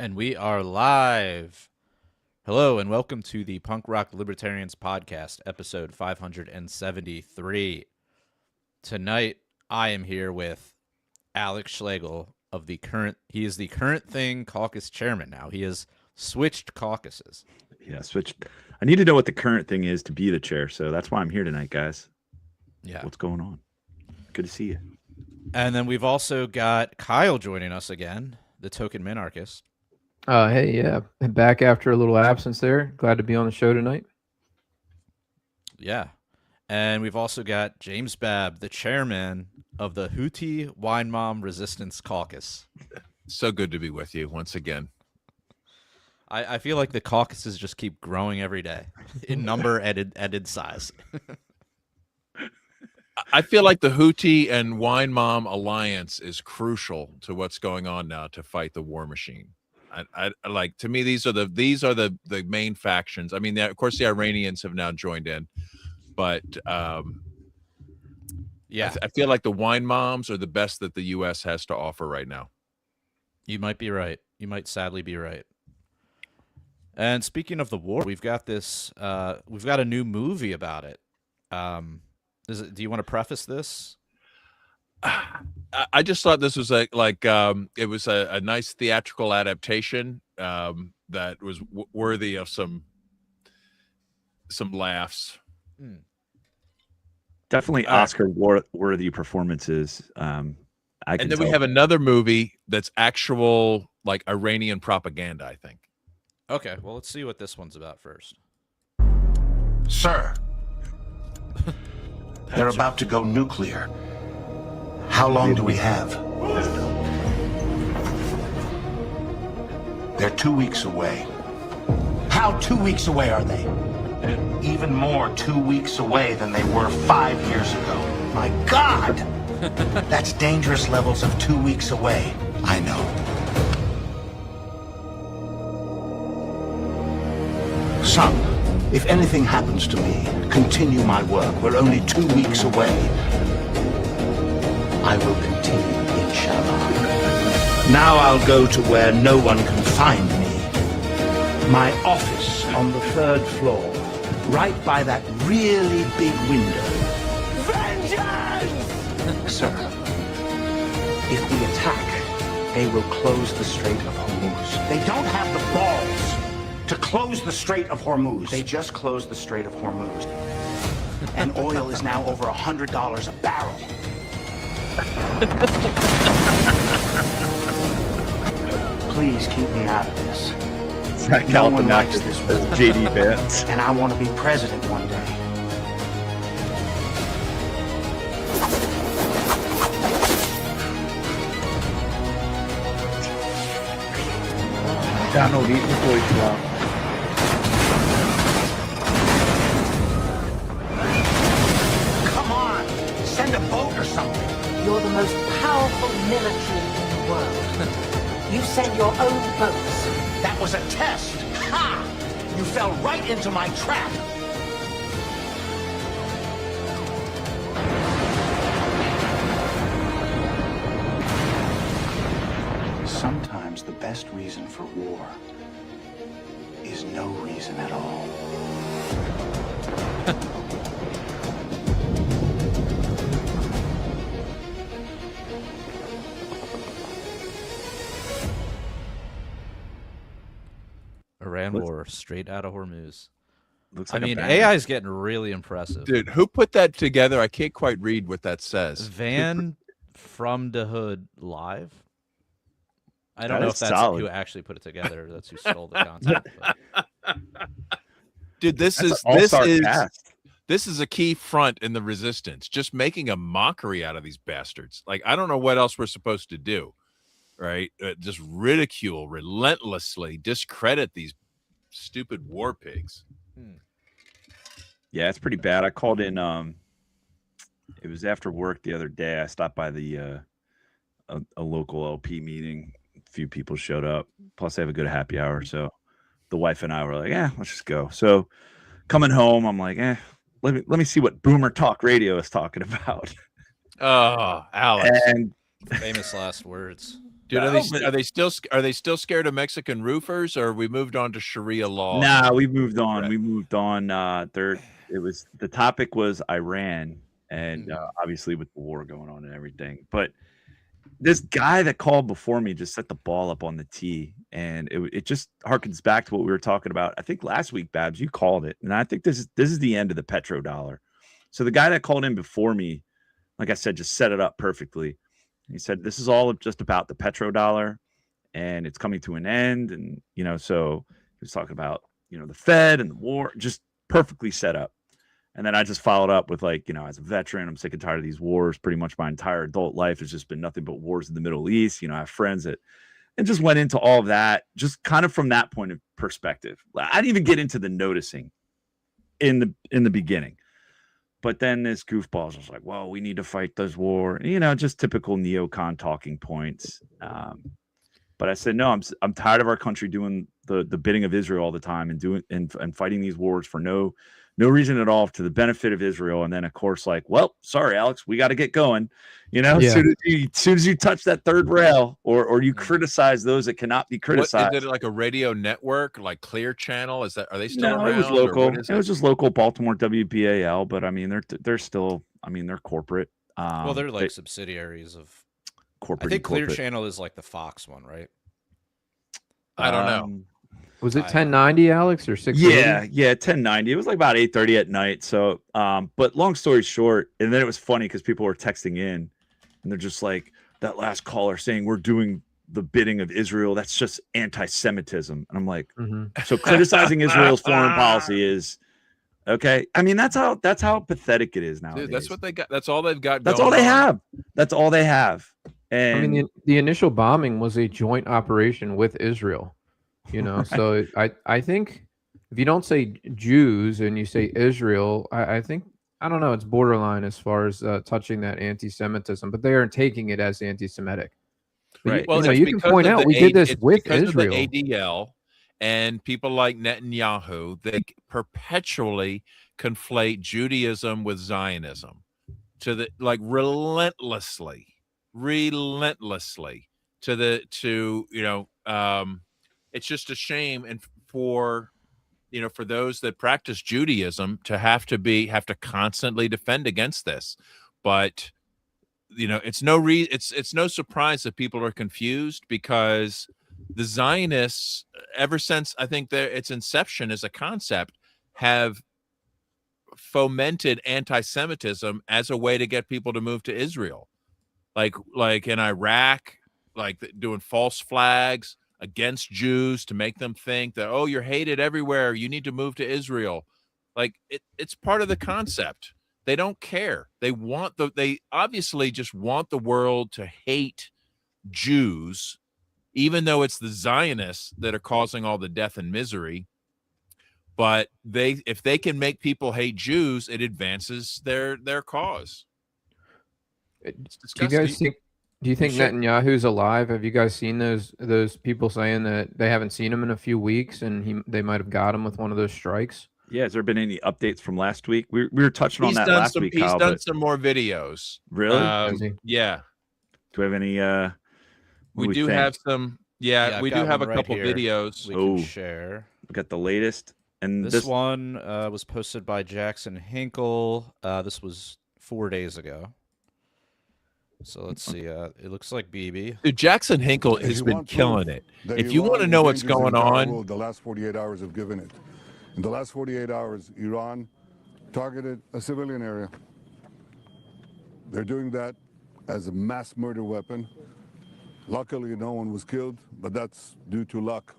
And we are live. Hello, and welcome to the Punk Rock Libertarians Podcast, episode 573. Tonight, I am here with Alex Schlegel of he is the Current Thing Caucus chairman now. He has switched caucuses. Yeah, switched. I need to know what the current thing is to be the chair, so that's why I'm here tonight, guys. Yeah. What's going on? Good to see you. And then we've also got Kyle joining us again, the token minarchist. Hey, yeah, back after a little absence there. Glad to be on the show tonight. Yeah. And we've also got James Babb, the chairman of the Houthi Wine Mom Resistance Caucus. So good to be with you once again. I feel like the caucuses just keep growing every day in number and in size. I feel like the Houthi and Wine Mom alliance is crucial to what's going on now to fight the war machine. I like, to me, these are the main factions. I mean, of course, the Iranians have now joined in, but yeah, I feel like the Wine Moms are the best that the U.S. has to offer right now. You might be right. You might sadly be right. And speaking of the war, we've got this. We've got a new movie about it. Do you want to preface this? I just thought this was it was a nice theatrical adaptation that was worthy of some laughs. Definitely Oscar-worthy performances. And then we have another movie that's actual like Iranian propaganda, I think. Okay, well, let's see what this one's about first. Sir, they're about to go nuclear. How long do we have? They're 2 weeks away. How 2 weeks away are they? Even more 2 weeks away than they were 5 years ago. My God! That's dangerous levels of 2 weeks away. I know. Son, if anything happens to me, continue my work. We're only 2 weeks away. I will continue, inshallah. Now I'll go to where no one can find me. My office on the 3rd floor, right by that really big window. Vengeance! Sir, if we attack, they will close the Strait of Hormuz. They don't have the balls to close the Strait of Hormuz. They just closed the Strait of Hormuz. And oil is now over $100 a barrel. Please keep me out of this. No one likes this war. JD Vance. And I want to be president one day. Donald eating before he dropped. Come on, send a boat or something. You're the most powerful military in the world. You send your own boats. That was a test. Ha! You fell right into my trap. Sometimes the best reason for war is no reason at all. Iran war, straight out of Hormuz. Looks I like mean, AI is getting really impressive. Dude, who put that together? I can't quite read what that says. Van from the Hood live. I don't That know is if that's solid. who actually put it together. That's who stole the concept. But Dude, this is a key front in the resistance, just making a mockery out of these bastards. Like, I don't know what else we're supposed to do, right? Just ridicule, relentlessly discredit these stupid war pigs. Yeah, it's pretty bad. I called in. It was after work the other day. I stopped by the a local LP meeting. A few people showed up. Plus, they have a good happy hour. So the wife and I were like, "Yeah, let's just go." So coming home, I'm like, let me see what Boomer Talk Radio is talking about. Oh, Alex. And famous last words. Dude, No, are they still scared of Mexican roofers, or we moved on to Sharia law? Nah, we moved on. We moved on. The topic was Iran, and obviously with the war going on and everything. But this guy that called before me just set the ball up on the tee, and it just harkens back to what we were talking about. I think last week, Babs, you called it, and I think this is the end of the petrodollar. So the guy that called in before me, like I said, just set it up perfectly. He said this is all just about the petrodollar, and it's coming to an end, and so he was talking about the Fed and the war, just perfectly set up. And then I just followed up with as a veteran, I'm sick and tired of these wars. Pretty much my entire adult life has just been nothing but wars in the Middle East. I have friends and just went into all of that, just kind of from that point of perspective. I didn't even get into the noticing in the beginning. But then this goofball was like, well, we need to fight this war. Just typical neocon talking points. But I said, no, I'm tired of our country doing the bidding of Israel all the time and fighting these wars for no reason at all to the benefit of Israel. And then, of course, well, sorry, Alex, we got to get going. As soon as you touch that third rail or you criticize those that cannot be criticized. Is it like a radio network, like Clear Channel? Are they still around? It was local. It was just local Baltimore WBAL, but I mean, they're still, they're corporate. Well, they're like subsidiaries of corporate. I think Clear Channel is like the Fox one, right? I don't know. Was it 1090, Alex, or 630? Yeah, 1090. It was like about 8:30 at night. So, but long story short, and then it was funny because people were texting in, and they're just like, that last caller saying we're doing the bidding of Israel. That's just anti-Semitism. And I'm like, so criticizing Israel's foreign policy is okay. I mean, that's how pathetic it is nowadays. Dude, that's what they got. That's all they've got. That's all they have. That's all they have. And I mean, the initial bombing was a joint operation with Israel. So I think if you don't say Jews and you say Israel, I think, I don't know, it's borderline as far as touching that anti-Semitism, but they are taking it as anti-Semitic. Right. Well, you can point out we did this with Israel. Of the ADL and people like Netanyahu, they perpetually conflate Judaism with Zionism relentlessly it's just a shame, and for those that practice Judaism to have to constantly defend against this. But it's no surprise that people are confused, because the Zionists, ever since I think its inception as a concept, have fomented anti-Semitism as a way to get people to move to Israel, like in Iraq, doing false flags against Jews to make them think that, oh, you're hated everywhere, you need to move to Israel. It's part of the concept. They don't care. They obviously just want the world to hate Jews, even though it's the Zionists that are causing all the death and misery. But if they can make people hate Jews, it advances their cause. It's disgusting. Do you think Netanyahu's alive? Have you guys seen those people saying that they haven't seen him in a few weeks and they might have got him with one of those strikes? Yeah, has there been any updates from last week? We were touching on that last week, Kyle. He's done some more videos. Really? Yeah. Do we have any? We do have some. Yeah, we do have a couple videos we can share. We got the latest, and this one was posted by Jackson Hinkle. This was 4 days ago. So let's see. It looks like BB. Dude, Jackson Hinkle has been killing it. If you want to know what's going on, the last 48 hours have given it. In the last 48 hours, Iran targeted a civilian area. They're doing that as a mass murder weapon. Luckily, no one was killed, but that's due to luck,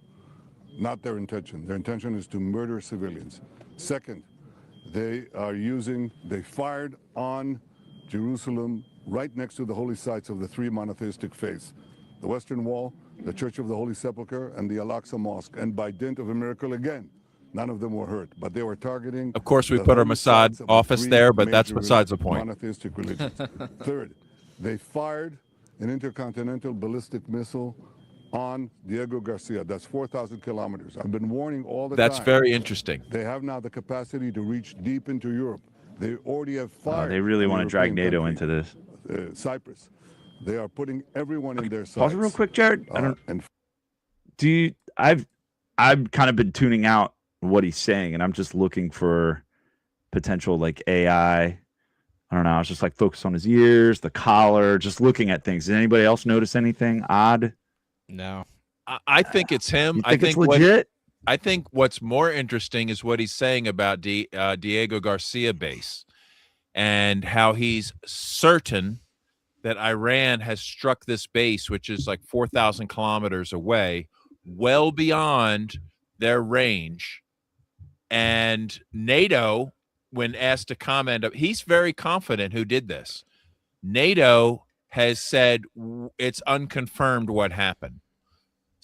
not their intention. Their intention is to murder civilians. Second, they fired on Jerusalem right next to the holy sites of the three monotheistic faiths, the Western Wall, the Church of the Holy Sepulchre, and the Al-Aqsa Mosque. And by dint of a miracle again, none of them were hurt, but they were targeting. Of course, we put our Mossad office there, but that's besides the point. Monotheistic religions. Third, they fired an intercontinental ballistic missile on Diego Garcia. That's 4,000 kilometers. I've been warning all the time. That's very interesting. They have now the capacity to reach deep into Europe. They already have fired. They really want to drag NATO into this. Cyprus. They are putting everyone in their sights. Pause it real quick, Jared. And I've kind of been tuning out what he's saying, and I'm just looking for potential like AI. I don't know. I was just like focused on his ears, the collar, just looking at things. Did anybody else notice anything odd? No. I think it's him. You think it's legit? I think what's more interesting is what he's saying about Diego Garcia base and how he's certain that Iran has struck this base, which is like 4,000 kilometers away, well beyond their range. And NATO, when asked to comment, he's very confident who did this. NATO has said it's unconfirmed what happened.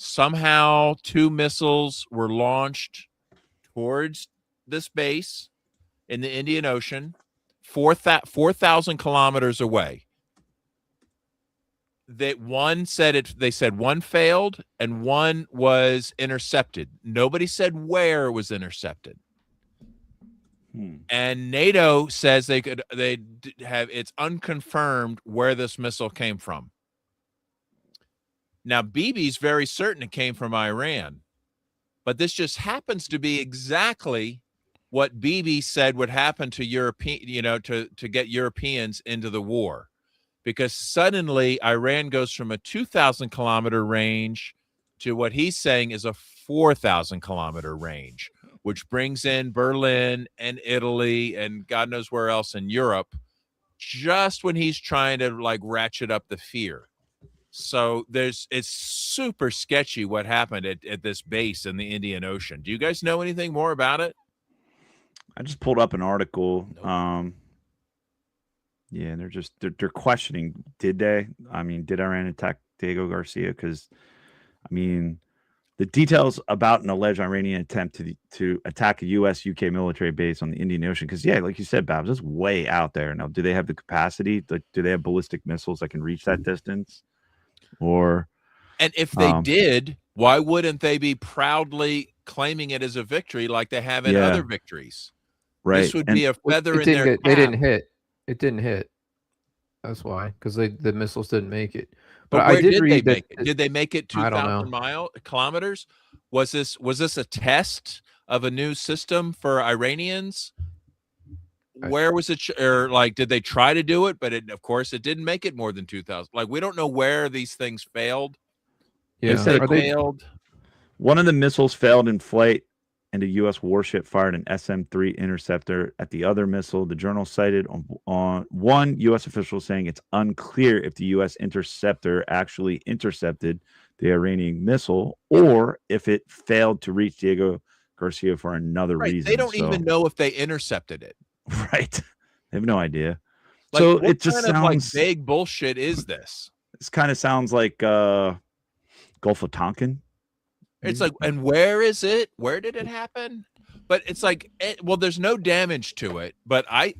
Somehow 2 missiles were launched towards this base in the Indian Ocean, 4,000 kilometers away. That one said they said one failed and one was intercepted. Nobody said where it was intercepted. And NATO says they have it's unconfirmed where this missile came from. Now, Bibi's very certain it came from Iran, but this just happens to be exactly what Bibi said would happen to European, to get Europeans into the war, because suddenly Iran goes from a 2,000 kilometer range to what he's saying is a 4,000 kilometer range, which brings in Berlin and Italy and God knows where else in Europe, just when he's trying to like ratchet up the fear. So it's super sketchy what happened at this base in the Indian Ocean. Do you guys know anything more about it? I just pulled up an article. Nope. Yeah, they're questioning, did Iran attack Diego Garcia? Because, I mean, the details about an alleged Iranian attempt to attack a U.S.-UK military base on the Indian Ocean. Because, yeah, like you said, Babs, it's way out there. Now, do they have the capacity? Do they have ballistic missiles that can reach that distance? And if they did, why wouldn't they be proudly claiming it as a victory like they have in other victories? Right. This would be a feather in their cap. They didn't hit. It didn't hit. That's why, because the missiles didn't make it. But I did read they make it? Did they make it 2,000 kilometers? Was this a test of a new system for Iranians? Where was it, or like, did they try to do it? But of course, it didn't make it more than 2,000. Like, we don't know where these things failed. Yeah, they said it failed. One of the missiles failed in flight, and a U.S. warship fired an SM-3 interceptor at the other missile. The journal cited on one U.S. official saying it's unclear if the U.S. interceptor actually intercepted the Iranian missile or if it failed to reach Diego Garcia for another reason. They don't even know if they intercepted it. Right. They have no idea. Like, so what it just kind sounds of like vague bullshit is this? This kind of sounds like Gulf of Tonkin. It's like, and where is it? Where did it happen? But it's like, well, there's no damage to it. But I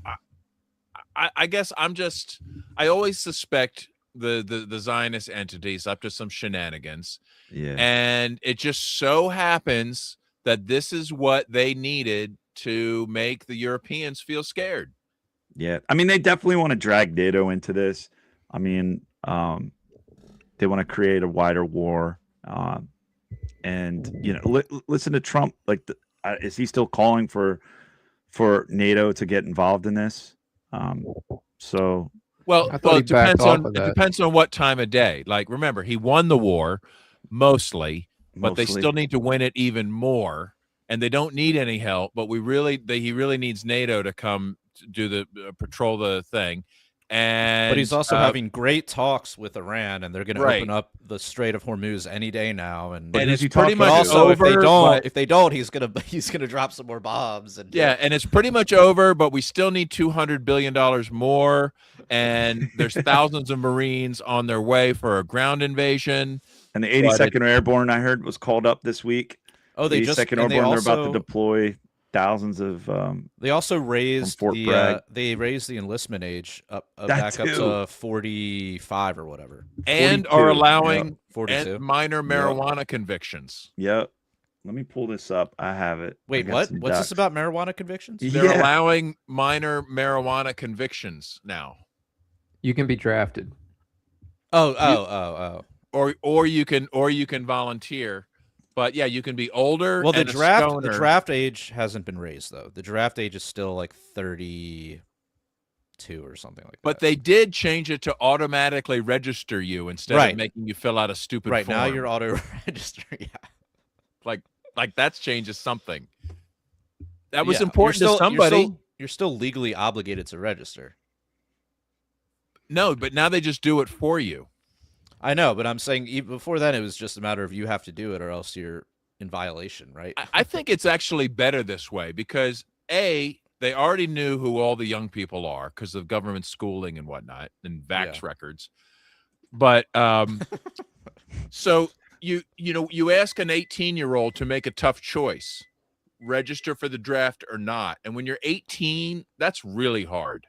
guess I always suspect the Zionist entities up to some shenanigans. Yeah. And it just so happens that this is what they needed to make the Europeans feel scared. Yeah. I mean, they definitely want to drag NATO into this. I mean, they want to create a wider war. And, listen to Trump. Like, is he still calling for NATO to get involved in this? Well, it depends on what time of day. Like, remember, he won the war mostly, but they still need to win it even more. And they don't need any help, but he really needs NATO to come to do the patrol the thing. But he's also having great talks with Iran, and they're going to open up the Strait of Hormuz any day now. And it's pretty much also over. If they don't, he's gonna drop some more bombs. And and it's pretty much over. But we still need $200 billion more, and there's thousands of Marines on their way for a ground invasion. And the 82nd Airborne, I heard, was called up this week. Oh, they just Airborne. They're about to deploy thousands of. They also raised the enlistment age back up to 45 or whatever, and 42. are allowing 42 minor marijuana convictions. Yep. Let me pull this up. I have it. Wait, what? What's this about marijuana convictions? They're allowing minor marijuana convictions now. You can be drafted. Or you can volunteer. But yeah, you can be older. Well, the and draft age hasn't been raised though. The draft age is still like 32 or something like that. But they did change it to automatically register you instead of making you fill out a stupid form. Now you're auto register. Yeah. Like that changes something. That was important to somebody. You're still legally obligated to register. No, but now they just do it for you. I know, but I'm saying even before then, it was just a matter of you have to do it or else you're in violation, right? I think it's actually better this way because they already knew who all the young people are because of government schooling and whatnot and vax records. But so you ask an 18-year-old to make a tough choice, register for the draft or not. And when you're 18, that's really hard.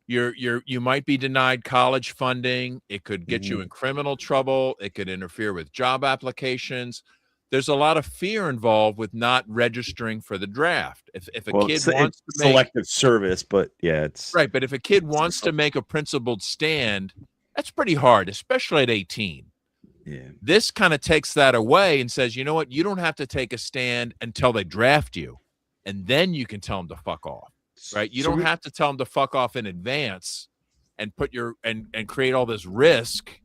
You might be denied college funding. It could get you in criminal trouble. It could interfere with job applications. There's a lot of fear involved with not registering for the draft. If a kid wants to make selective service, but yeah, it's right. But if a kid wants to make a principled stand, that's pretty hard, especially at 18. Yeah. This kind of takes that away and says, you know what? You don't have to take a stand until they draft you, and then you can tell them to fuck off. Right? You don't have to tell them to fuck off in advance and put and create all this risk.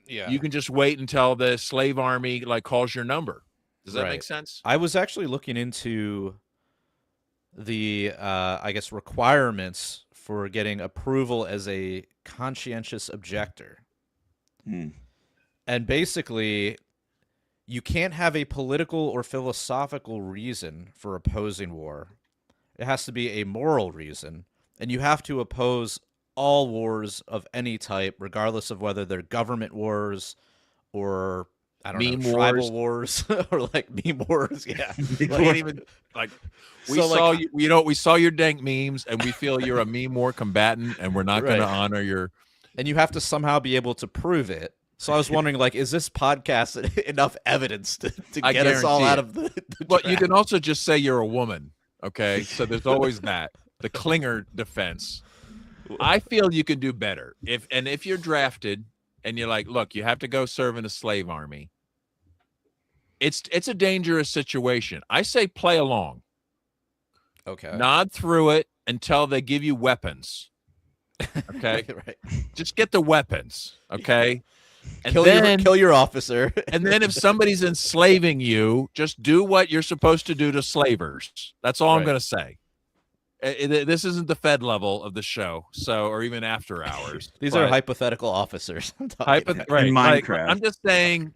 Yeah. You can just wait until the slave army calls your number. Does that make sense? I was actually looking into the I guess requirements for getting approval as a conscientious objector. And basically you can't have a political or philosophical reason for opposing war. It has to be a moral reason, and you have to oppose all wars of any type, regardless of whether they're government wars or tribal wars or meme wars. Yeah, we saw your dank memes, and we feel you're a meme war combatant, and we're not going to honor your. And you have to somehow be able to prove it. So I was wondering, is this podcast enough evidence to get us all out of the But you can also just say you're a woman. Okay, so there's always that the clinger defense. I feel you can do better if you're drafted and you're like, look, you have to go serve in a slave army. It's a dangerous situation. I say play along. Okay, nod through it until they give you weapons. Okay, right. Just get the weapons. Okay. And kill your officer. And then if somebody's enslaving you, just do what you're supposed to do to slavers. That's all I'm going to say. This isn't the Fed level of the show, or even after hours. These are hypothetical officers. Right. Minecraft. I'm just saying,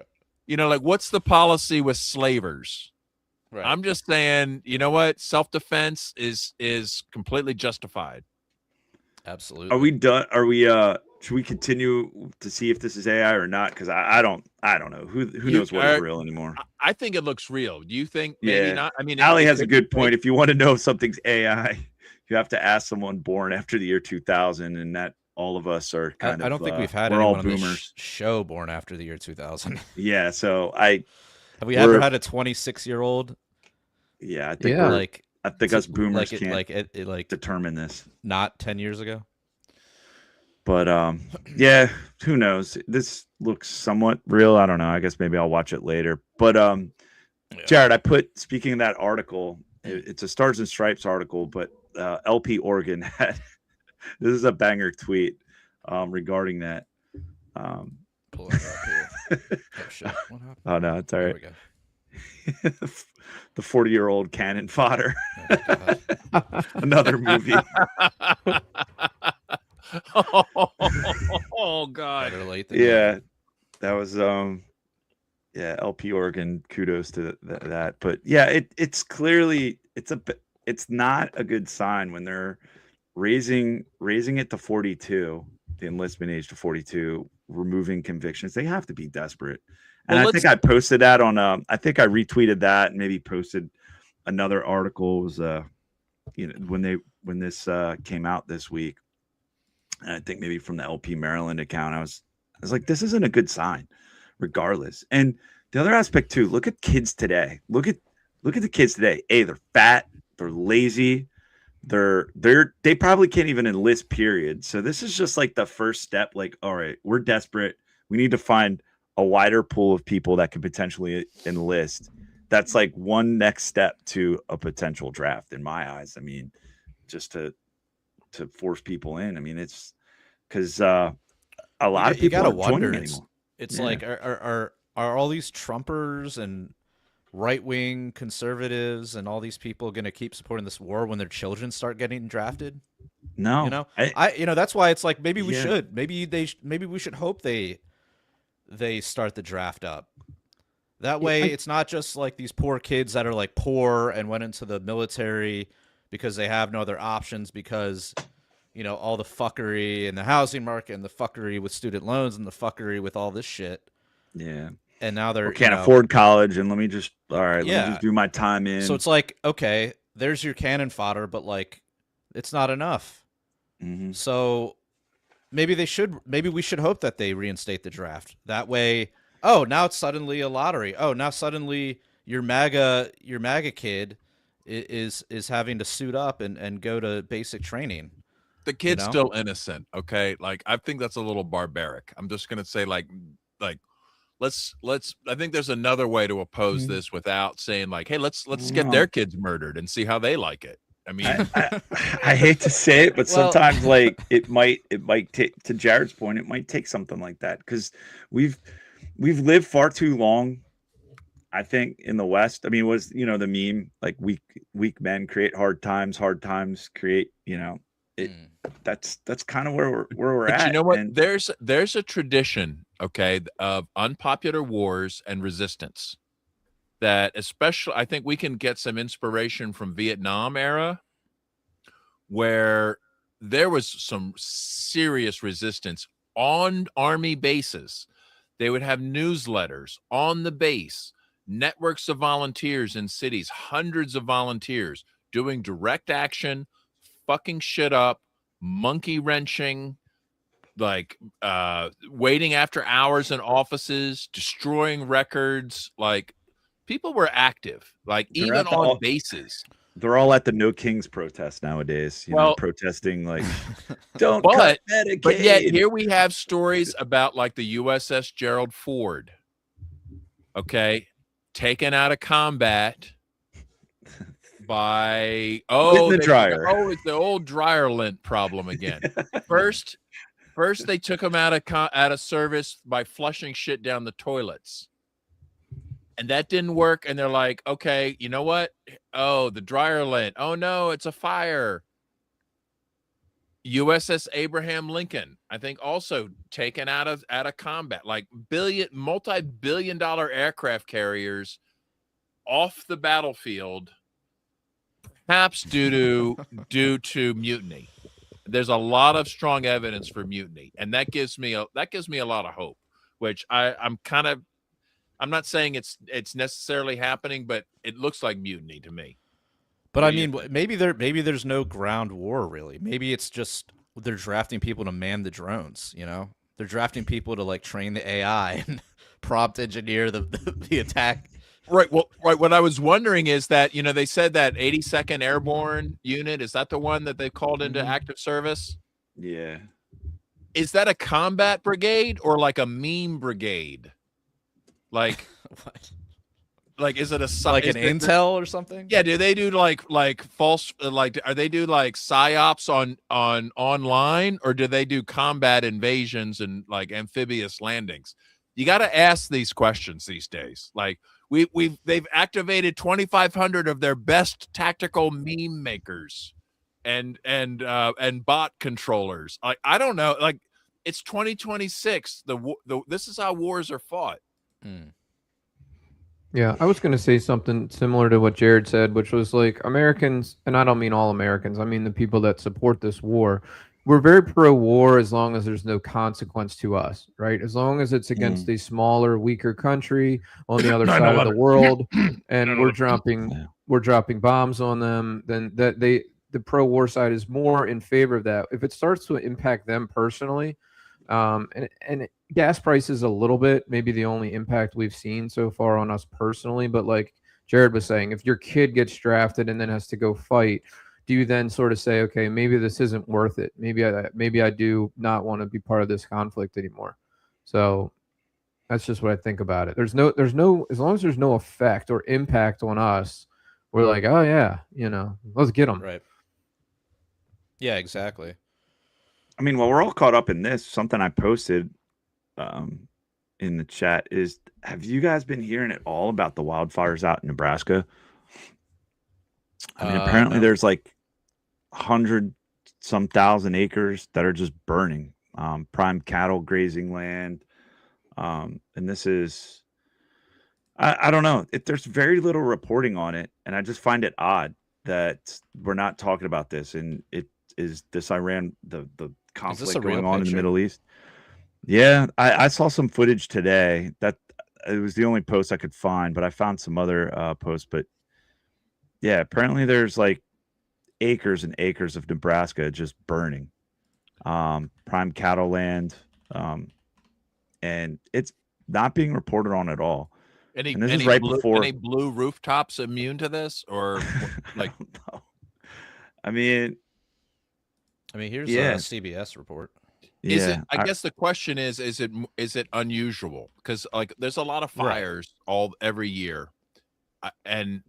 what's the policy with slavers? Right. I'm just saying, you know what? Self-defense is completely justified. Absolutely. Are we done? Are we should we continue to see if this is AI or not? Because I don't know. Who knows what is real anymore? I think it looks real. Do you think maybe not? I mean, Ali has a good point. If you want to know if something's AI, you have to ask someone born after the year 2000, and that all of us are kind of. I don't think we've had anyone on this show born after the year 2000. Yeah, so have we ever had a 26-year-old? Yeah, I think I think us boomers can't determine this. Not 10 years ago. But yeah, who knows? This looks somewhat real. I don't know. I guess maybe I'll watch it later. But Jared, speaking of that article, it's a Stars and Stripes article, but LP Oregon had this is a banger tweet regarding that. Pull it up here. Oh shit! What happened? Oh no, it's all right. There we go. The 40-year-old cannon fodder. Another movie. Oh God! Better late than yeah, that was LP Oregon. Kudos to that. But yeah, it's clearly it's not a good sign when they're raising it to 42, the enlistment age to 42, removing convictions. They have to be desperate. And I think I posted that on I think I retweeted that and maybe posted another article. It was when this came out this week. And I think maybe from the LP Maryland account, I was like, this isn't a good sign, regardless. And the other aspect too, look at kids today. Look at the kids today. They're fat, they're lazy, they probably can't even enlist, period. So this is just like the first step. Like, all right, we're desperate. We need to find a wider pool of people that could potentially enlist. That's like one next step to a potential draft in my eyes. I mean, just to force people in. I mean, it's because a lot of people aren't joining anymore. It's like, are all these Trumpers and right-wing conservatives and all these people going to keep supporting this war when their children start getting drafted? No, you know, that's why it's like, maybe we should, maybe we should hope they start the draft up. That way, it's not just like these poor kids that are like poor and went into the military because they have no other options because, you know, all the fuckery in the housing market and the fuckery with student loans and the fuckery with all this shit. Yeah. And now they're can't afford college, and let me just do my time in. So it's like, okay, there's your cannon fodder, but like, it's not enough. Mm-hmm. So maybe we should hope that they reinstate the draft. That way, oh, now it's suddenly a lottery. Oh, now suddenly your MAGA kid is having to suit up and go to basic training. The kid's still innocent, okay? Like, I think that's a little barbaric. I'm just gonna say, like let's I think there's another way to oppose this without saying like, hey, let's get their kids murdered and see how they like it. I mean, I hate to say it, but sometimes like it might take, to Jared's point, it might take something like that, because we've lived far too long, I think, in the West. I mean, it was, you know, the meme, like weak men create hard times create, you know, it. That's kind of where we're at. You know what? And there's a tradition, okay, of unpopular wars and resistance that, especially, I think we can get some inspiration from Vietnam era, where there was some serious resistance on army bases. They would have newsletters on the base, networks of volunteers in cities, hundreds of volunteers doing direct action, fucking shit up, monkey wrenching, like waiting after hours in offices, destroying records. Like, people were active, like even on bases. They're all at the No Kings protest nowadays, you know, protesting like, don't cut Medicaid. But yet here we have stories about like the USS Gerald Ford, okay, taken out of combat by the dryer. It's the old dryer lint problem again. First they took him out of service by flushing shit down the toilets, and that didn't work. And they're like, okay, you know what? Oh, the dryer lint. Oh no, it's a fire. USS Abraham Lincoln, I think, also taken out of combat, like multi-billion-dollar aircraft carriers off the battlefield, perhaps due to mutiny. There's a lot of strong evidence for mutiny, and that gives me a lot of hope, which I'm not saying it's necessarily happening, but it looks like mutiny to me. But I mean, maybe there's no ground war, really. Maybe it's just they're drafting people to man the drones, you know? They're drafting people to like train the AI and prompt engineer the attack. Right. Well, right. What I was wondering is that, you know, they said that 82nd Airborne Unit, is that the one that they called into active service? Yeah. Is that a combat brigade or like a meme brigade? Like, what? Like, is it like an intel or something? Yeah. Do they do like false, like, are they do like psyops on online, or do they do combat invasions and like amphibious landings? You got to ask these questions these days. Like, they've activated 2,500 of their best tactical meme makers and bot controllers. I don't know. Like, it's 2026. This is how wars are fought. Yeah, I was going to say something similar to what Jared said, which was like, Americans, and I don't mean all Americans, I mean the people that support this war, we're very pro-war as long as there's no consequence to us, right? As long as it's against a smaller, weaker country on the other side of the world, and we're dropping bombs on them, then the pro-war side is more in favor of that. If it starts to impact them personally, and gas prices a little bit, maybe the only impact we've seen so far on us personally, but like Jared was saying, if your kid gets drafted and then has to go fight, do you then sort of say, okay, maybe this isn't worth it? Maybe I do not want to be part of this conflict anymore. So that's just what I think about it. There's no, as long as there's no effect or impact on us, we're like, oh yeah, let's get them. Right. Yeah, exactly. I mean, while we're all caught up in this, something I posted in the chat is, have you guys been hearing at all about the wildfires out in Nebraska? I mean, apparently there's like 100-some thousand acres that are just burning, prime cattle grazing land. And this is, I don't know. There's very little reporting on it. And I just find it odd that we're not talking about this. And it is this Iran, the conflict going on in the Middle East. Yeah, I saw some footage today. That it was the only post I could find, but I found some other posts. But yeah, apparently there's like acres and acres of Nebraska just burning, prime cattle land, and it's not being reported on at all. Any blue rooftops immune to this, or like? I mean, here's a CBS report. Is it? I guess the question is it unusual? Because like there's a lot of fires every year, and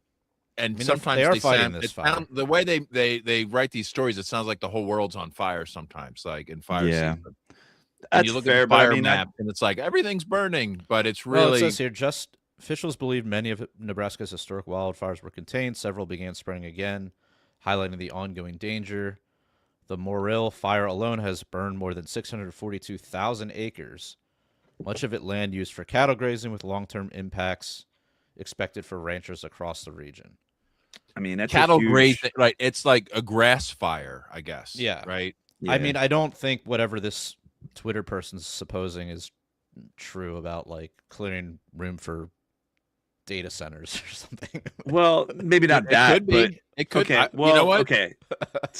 sometimes they are fighting this fire. The way they write these stories, it sounds like the whole world's on fire sometimes, like in fire season. And you look at the fire map, and it's like everything's burning, but it's really. Well, it says here, officials believe many of Nebraska's historic wildfires were contained. Several began spreading again, highlighting the ongoing danger. The Morrill fire alone has burned more than 642,000 acres, much of it land used for cattle grazing, with long-term impacts expected for ranchers across the region. I mean, that's cattle grazing, right? It's like a grass fire, I guess. Yeah. Right. Yeah. I mean, I don't think whatever this Twitter person's supposing is true about like clearing room for data centers or something. Well, maybe not that, could but be. It could. Okay, You know what? Okay.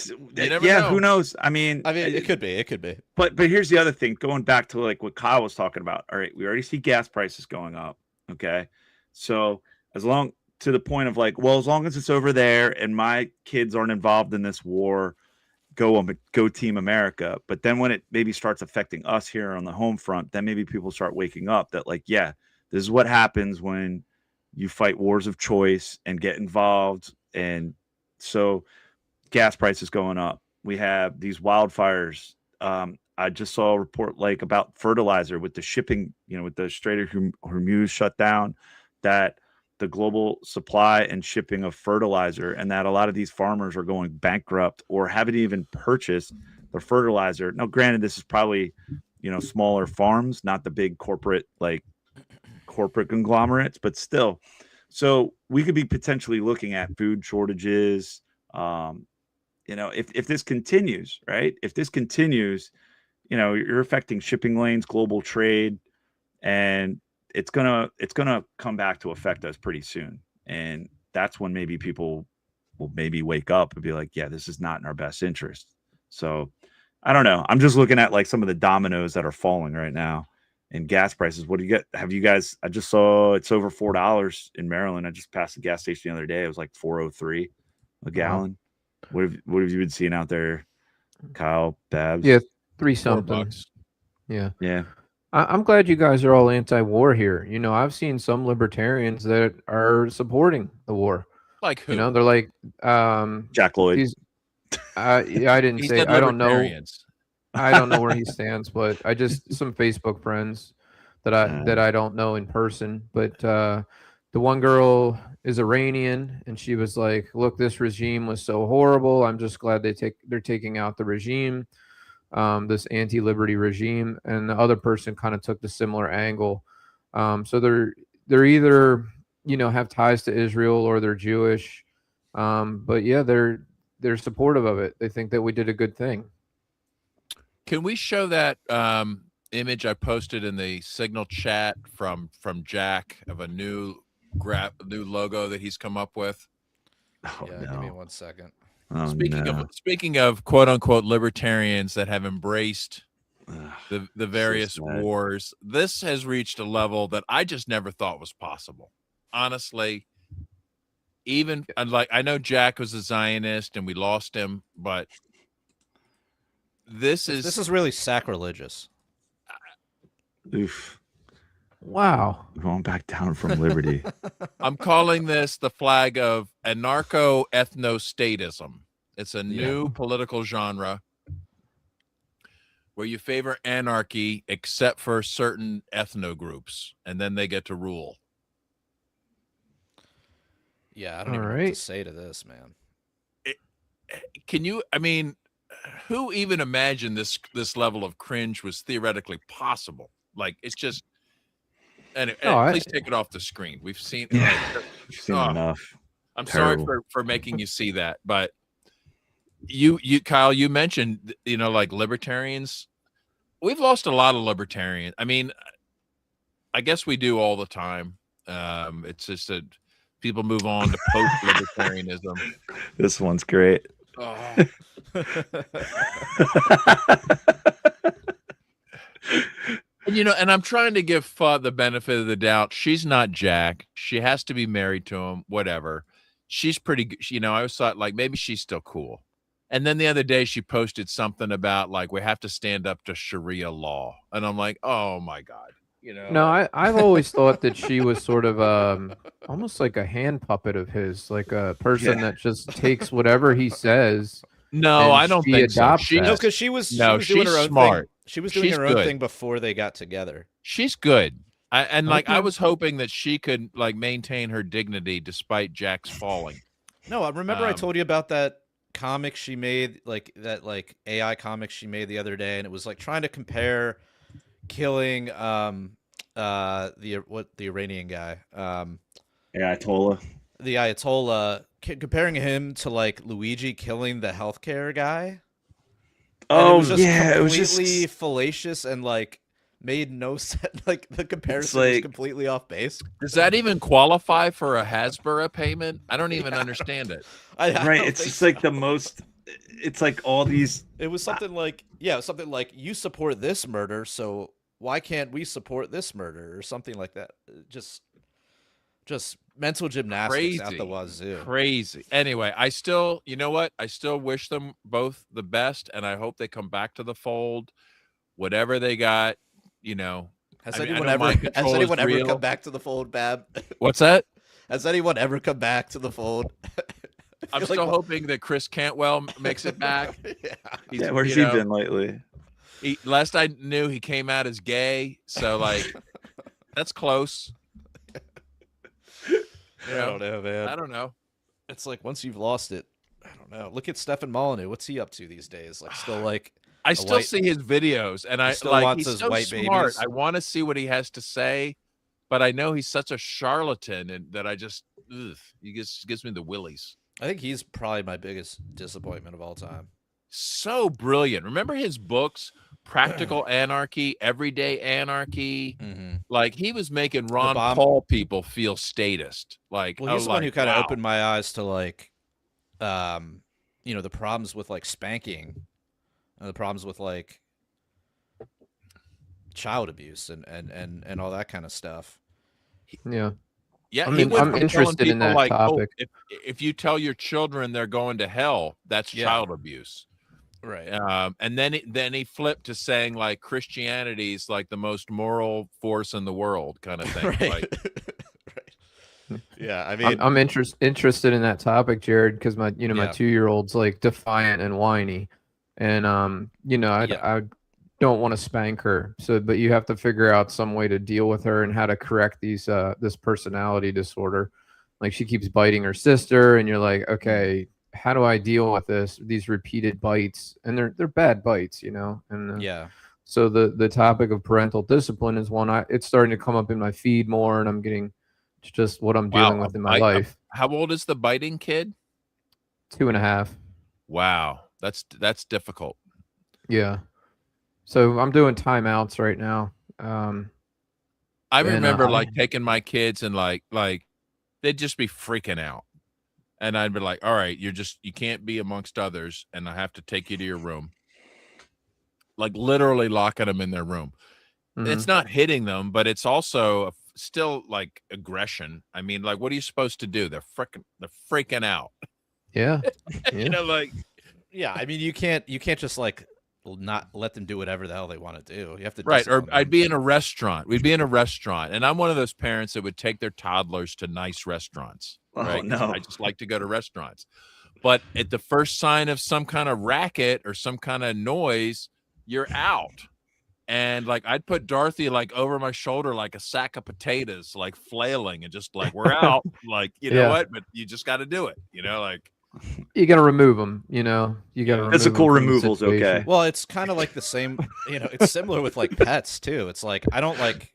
You never know. Who knows? I mean, it could be. It could be. But here's the other thing. Going back to like what Kyle was talking about. All right, we already see gas prices going up. Okay, so to the point of like, well, as long as it's over there and my kids aren't involved in this war, go Team America. But then when it maybe starts affecting us here on the home front, then maybe people start waking up that like, yeah, this is what happens when you fight wars of choice and get involved. And so gas prices going up. We have these wildfires. I just saw a report like about fertilizer with the shipping, with the Strait of Hormuz shut down, that the global supply and shipping of fertilizer, and that a lot of these farmers are going bankrupt or haven't even purchased the fertilizer. Now, granted, this is probably, smaller farms, not the big corporate conglomerates, but still. So we could be potentially looking at food shortages. If this continues, right? If this continues, you're affecting shipping lanes, global trade, and it's gonna come back to affect us pretty soon. And that's when maybe people will maybe wake up and be like, yeah, this is not in our best interest. So I don't know. I'm just looking at like some of the dominoes that are falling right now. And gas prices, what do you get? Have you guys? I just saw it's over $4 in Maryland. I just passed the gas station the other day. It was like $4.03 a gallon. What have you been seeing out there, Kyle, Babs? Yeah, $3 something. Yeah. I'm glad you guys are all anti-war here. I've seen some libertarians that are supporting the war. Like who? They're like Jack Lloyd. I didn't say. I don't know. I don't know where he stands, but I just some Facebook friends that I don't know in person. But the one girl is Iranian, and she was like, "Look, this regime was so horrible. I'm just glad they're taking out the regime, this anti-liberty regime." And the other person kind of took the similar angle. So they're either have ties to Israel or they're Jewish, but yeah, they're supportive of it. They think that we did a good thing. Can we show that image I posted in the Signal chat from Jack of a new logo that he's come up with? Give me 1 second. Speaking of quote unquote libertarians that have embraced the various wars, this has reached a level that I just never thought was possible. Honestly, even like I know Jack was a Zionist and we lost him, but this is really sacrilegious. Oof. Wow. Going back down from liberty. I'm calling this the flag of anarcho-ethnostatism. It's a new political genre where you favor anarchy except for certain ethno groups, and then they get to rule. Yeah, I don't even know what to say to this, man. I mean, who even imagined this level of cringe was theoretically possible? Like, it's just, and please take it off the screen. We've seen, we've seen enough. I'm Terrible. sorry for making you see that, but you Kyle, you mentioned, like libertarians. We've lost a lot of libertarians. I mean, I guess we do all the time. It's just that people move on to post-libertarianism. This one's great. Oh. And I'm trying to give Fudd the benefit of the doubt. She's not Jack. She has to be married to him, whatever. She's pretty good. I always thought, like, maybe she's still cool. And then the other day she posted something about, like, we have to stand up to Sharia law. And I'm like, oh, my God. No, I've always thought that she was sort of almost like a hand puppet of his, like a person that just takes whatever he says. No, I don't think so. Because she was doing her own smart. Thing. She was doing her own thing before they got together. She's good. I was hoping that she could, like, maintain her dignity despite Jack's falling. No, I remember I told you about that comic she made, like that AI comic she made the other day, and it was like trying to compare killing the Iranian guy, Ayatollah. The Ayatollah, comparing him to like Luigi killing the healthcare guy. Oh, it was completely fallacious and like made no sense. Like the comparison was completely off base. Does that even qualify for a Hasbro payment? I don't even understand it. It's just like the most. It's like all these. It was something like something like you support this murder, so why can't we support this murder or something like that? Just mental gymnastics out the wazoo. Crazy. Anyway, I still, you know what? I still wish them both the best, and I hope they come back to the fold. Whatever they got, Has anyone ever come back to the fold, Bab? What's that? Has anyone ever come back to the fold? I'm still hoping that Chris Cantwell makes it back. Where's he been lately? Last I knew, he came out as gay, so like that's close. I don't know, man. I don't know. It's like once you've lost it, I don't know. Look at Stefan Molyneux. What's he up to these days? Like still like I still see his videos, and he's so white smart. Babies. I want to see what he has to say, but I know he's such a charlatan, and that I just he gives me the willies. I think he's probably my biggest disappointment of all time. So brilliant. Remember his books, Practical Anarchy, Everyday Anarchy? Mm-hmm. Like he was making Ron Paul people feel statist. Like, well, he's the one who kind of opened my eyes to like, the problems with like spanking, and the problems with like child abuse and all that kind of stuff. Yeah. Yeah, I'm interested in that topic. If you tell your children they're going to hell, that's child abuse. Right. And then he flipped to saying like Christianity's like the most moral force in the world kind of thing. Right. Like, right. Yeah, I mean, I'm interested in that topic, Jared, because my 2-year-old's like defiant and whiny, and I don't want to spank her. But you have to figure out some way to deal with her and how to correct this personality disorder. Like she keeps biting her sister, and you're like, okay, how do I deal with these repeated bites? And they're bad bites, And so the topic of parental discipline is one it's starting to come up in my feed more, and I'm getting just what I'm dealing with in my life. How old is the biting kid? 2.5. Wow, that's difficult. Yeah. So I'm doing timeouts right now. I remember like taking my kids and like they'd just be freaking out. And I'd be like, all right, you can't be amongst others, and I have to take you to your room. Like literally locking them in their room. Mm-hmm. It's not hitting them, but it's also still like aggression. I mean, like, what are you supposed to do? They're freaking out. Yeah. You know, like, Yeah, I mean, you can't just like not let them do whatever the hell they want to do. You have to right. Or discipline I'd them. be in a restaurant. We'd be in a restaurant, and I'm one of those parents that would take their toddlers to nice restaurants. Oh, right? no. I just like to go to restaurants. But at the first sign of some kind of racket or some kind of noise, you're out. And like, I'd put Dorothy like over my shoulder like a sack of potatoes, like flailing, and just like, we're out. Like, you know what? But you just got to do it. You know, like, You got to remove them. You know, you got to. Physical removal's okay. Well, it's kind of like the same. You know, it's similar with like pets too. It's like I don't like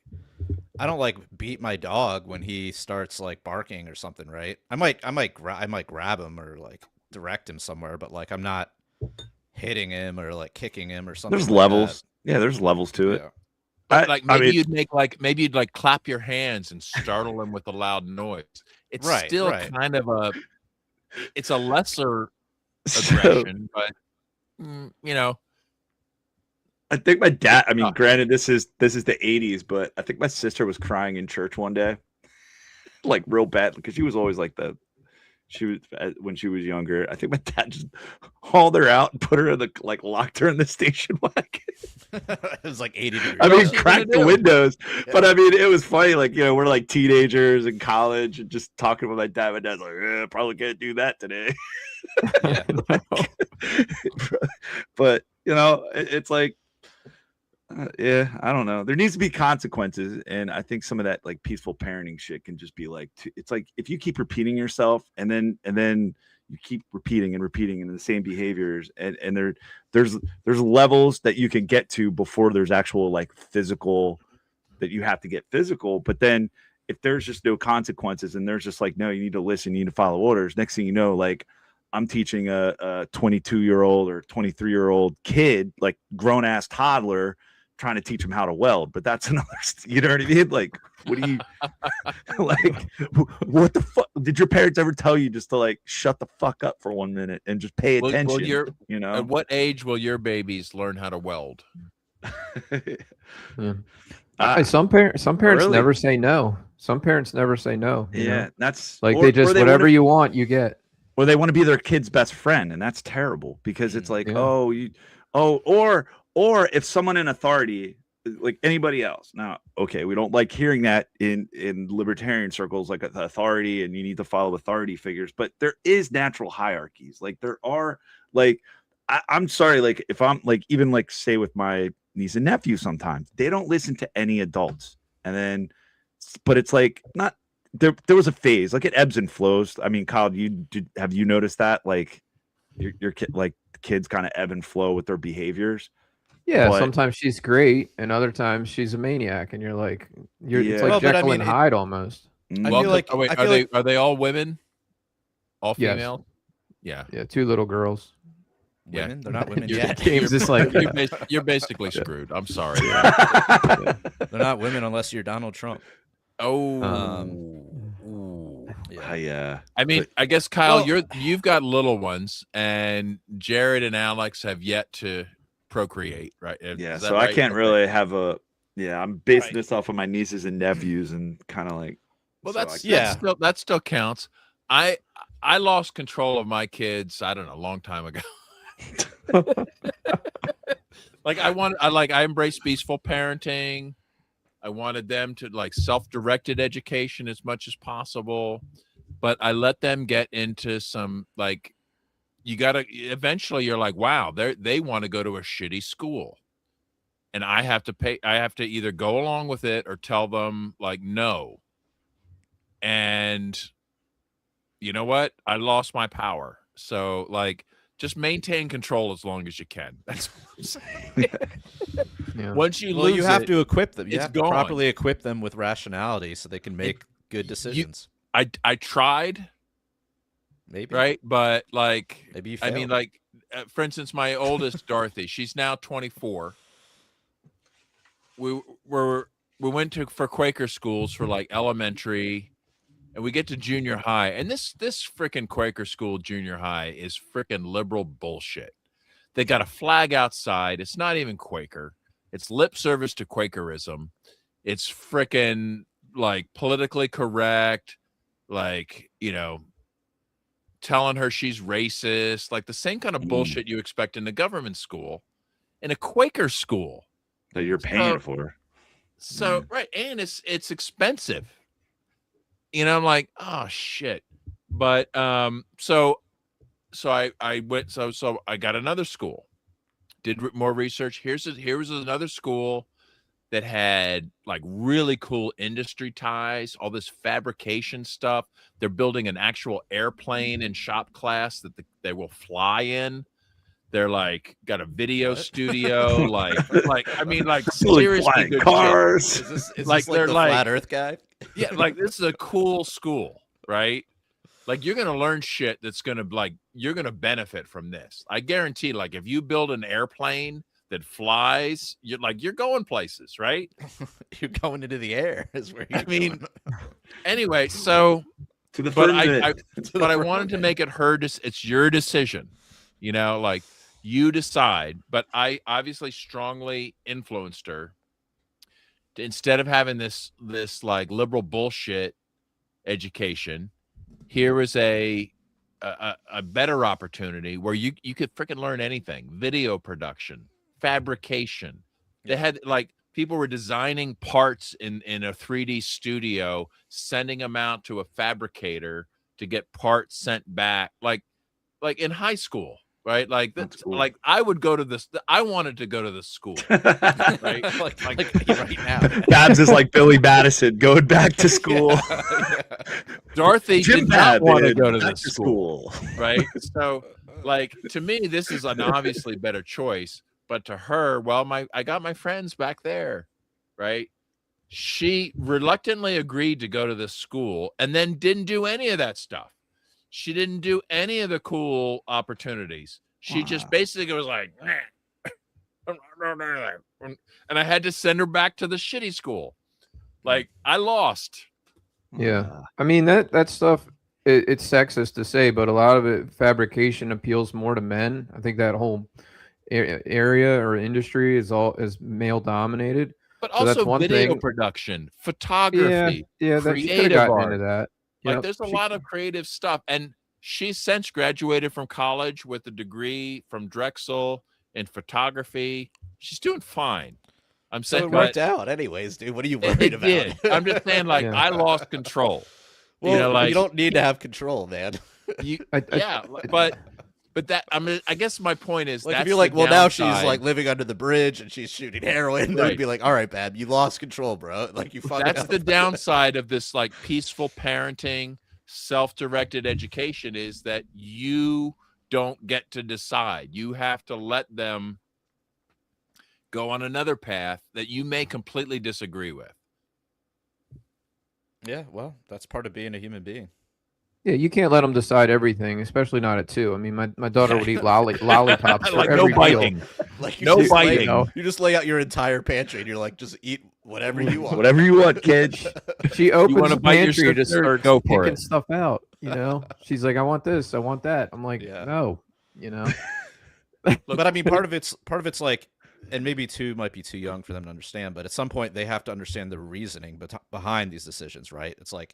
beat my dog when he starts like barking or something, right? I might grab him or like direct him somewhere, but like I'm not hitting him or like kicking him or something. There's like levels. that. Yeah, there's levels to it. Yeah. but like maybe you'd like clap your hands and startle them with a loud noise. It's still kind of it's a lesser aggression, but you know. I think my dad, I mean, granted, this is the 80s, but I think my sister was crying in church one day, like real bad, because she was always like when she was younger. I think my dad just hauled her out and put her in locked her in the station wagon. It was like 80 degrees. I mean, cracked the windows, but I mean, it was funny. Like, you know, we're like teenagers in college and just talking with my dad. My dad's like, probably can't do that today. But you know, it's like, yeah, I don't know. There needs to be consequences, and I think some of that like peaceful parenting shit can just be like, it's like if you keep repeating yourself, and then you keep repeating and the same behaviors, and there's levels that you can get to before there's actual like physical that you have to get physical. But then if there's just no consequences, and there's just like, no, you need to listen, you need to follow orders. Next thing you know, like, I'm teaching a 22-year-old or 23-year-old kid, like grown ass toddler, trying to teach him how to weld. But that's another, you know what I mean? Like, what do you like? What the fuck? Did your parents ever tell you just to like shut the fuck up for 1 minute and just pay attention? You know, at what age will your babies learn how to weld? Some parents really? never say no. Some parents never say no. You know? That's like they just whatever you want, you get. Or they want to be their kid's best friend, and that's terrible because it's like, or if someone in authority, like anybody else. Now, okay, we don't like hearing that in libertarian circles, like authority, and you need to follow authority figures. But there is natural hierarchies. Like there are, like, I'm sorry, like if I'm like even like say with my niece and nephew, sometimes they don't listen to any adults, and then, but it's like not. There was a phase, like it ebbs and flows. I mean, Kyle, have you noticed that? Like your kid, like the kids kind of ebb and flow with their behaviors. Yeah, sometimes she's great, and other times she's a maniac, and you're like, it's like Jekyll and Hyde almost. I feel like, are they all women? All female? Yes. Yeah, 2 little girls. Women? They're not women yet. James is like, you're basically screwed. I'm sorry. They're not women unless you're Donald Trump. I mean, I guess Kyle, you've got little ones, and Jared and Alex have yet to procreate, right? Yeah, so right? I can't really have I'm basing this off of my nieces and nephews, and kind of like, well, that still counts. I lost control of my kids, I don't know, a long time ago. Like I embrace peaceful parenting. I wanted them to like self-directed education as much as possible, but I let them get into some like, eventually you're like, wow, they want to go to a shitty school, and I have to either go along with it or tell them like, no. And you know what? I lost my power. So like, just maintain control as long as you can. That's what I'm saying. Once you lose, you have to equip them. You have to properly equip them with rationality so they can make good decisions. I tried, maybe, right, but like, maybe you failed. I mean, like, for instance, my oldest Dorothy, she's now 24. We went for Quaker schools for like elementary. And we get to junior high, and this freaking Quaker school junior high is freaking liberal bullshit. They got a flag outside. It's not even Quaker. It's lip service to Quakerism. It's freaking like politically correct, like, you know, telling her she's racist, like the same kind of bullshit you expect in a government school, in a Quaker school that you're paying for. So right, and it's expensive. You know, I'm like, oh shit. But so I went, so I got another school, did more research. Here was another school that had like really cool industry ties, all this fabrication stuff. They're building an actual airplane in shop class that they will fly in. They're like got a video studio, like I mean, like seriously good cars. Shit. Is this like they're the flat Earth guy? Yeah, like this is a cool school, right? Like you're gonna learn shit that's gonna like you're gonna benefit from this. I guarantee. Like if you build an airplane that flies, you're going places, right? You're going into the air, is where you're going. Anyway, so to the but I wanted to make it it's your decision, you know, like you decide. But I obviously strongly influenced her to, instead of having this like liberal bullshit education, here is a better opportunity where you could freaking learn anything: video production, fabrication. They had like people were designing parts in a 3D studio, sending them out to a fabricator to get parts sent back, like in high school, right? Like that's cool. Like I would go to this. I wanted to go to the school, right? like right now. Babs is like Billy Madison going back to school. Yeah. Dorothy did not want to go to the school, right? So, like to me, this is an obviously better choice. But to her, well, I got my friends back there, right? She reluctantly agreed to go to this school and then didn't do any of that stuff. She didn't do any of the cool opportunities. She just basically was like, and I had to send her back to the shitty school. Like I lost. Yeah. I mean, that stuff, it's sexist to say, but a lot of it, fabrication appeals more to men. I think that whole area or industry is male dominated. But also that's one video production, photography, yeah, creative art. Into that. Like there's a lot of creative stuff. And she's since graduated from college with a degree from Drexel in photography. She's doing fine. I'm saying it worked out anyways, dude. What are you worried about? Did. I'm just saying, like, I lost control. Well, you know, like, you don't need to have control, man. But that, I mean, I guess my point is, like, if you're like, well, now she's like living under the bridge and she's shooting heroin, they'd be like, all right, Bab, you lost control, bro. Like, you fucked up. That's the downside of this, like, peaceful parenting, self-directed education, is that you don't get to decide. You have to let them go on another path that you may completely disagree with. Yeah, well, that's part of being a human being. Yeah, you can't let them decide everything, especially not at 2. I mean, my daughter would eat lollipops for like every no biting. meal. Like no biting. You just lay out your entire pantry and you're like, just eat whatever you want. Whatever you want, kid. She opens the pantry and just starts go picking stuff out. You know, she's like, I want this, I want that. I'm like, no, you know. But I mean, part of it's like, and maybe 2 might be too young for them to understand, but at some point they have to understand the reasoning behind these decisions, right? It's like,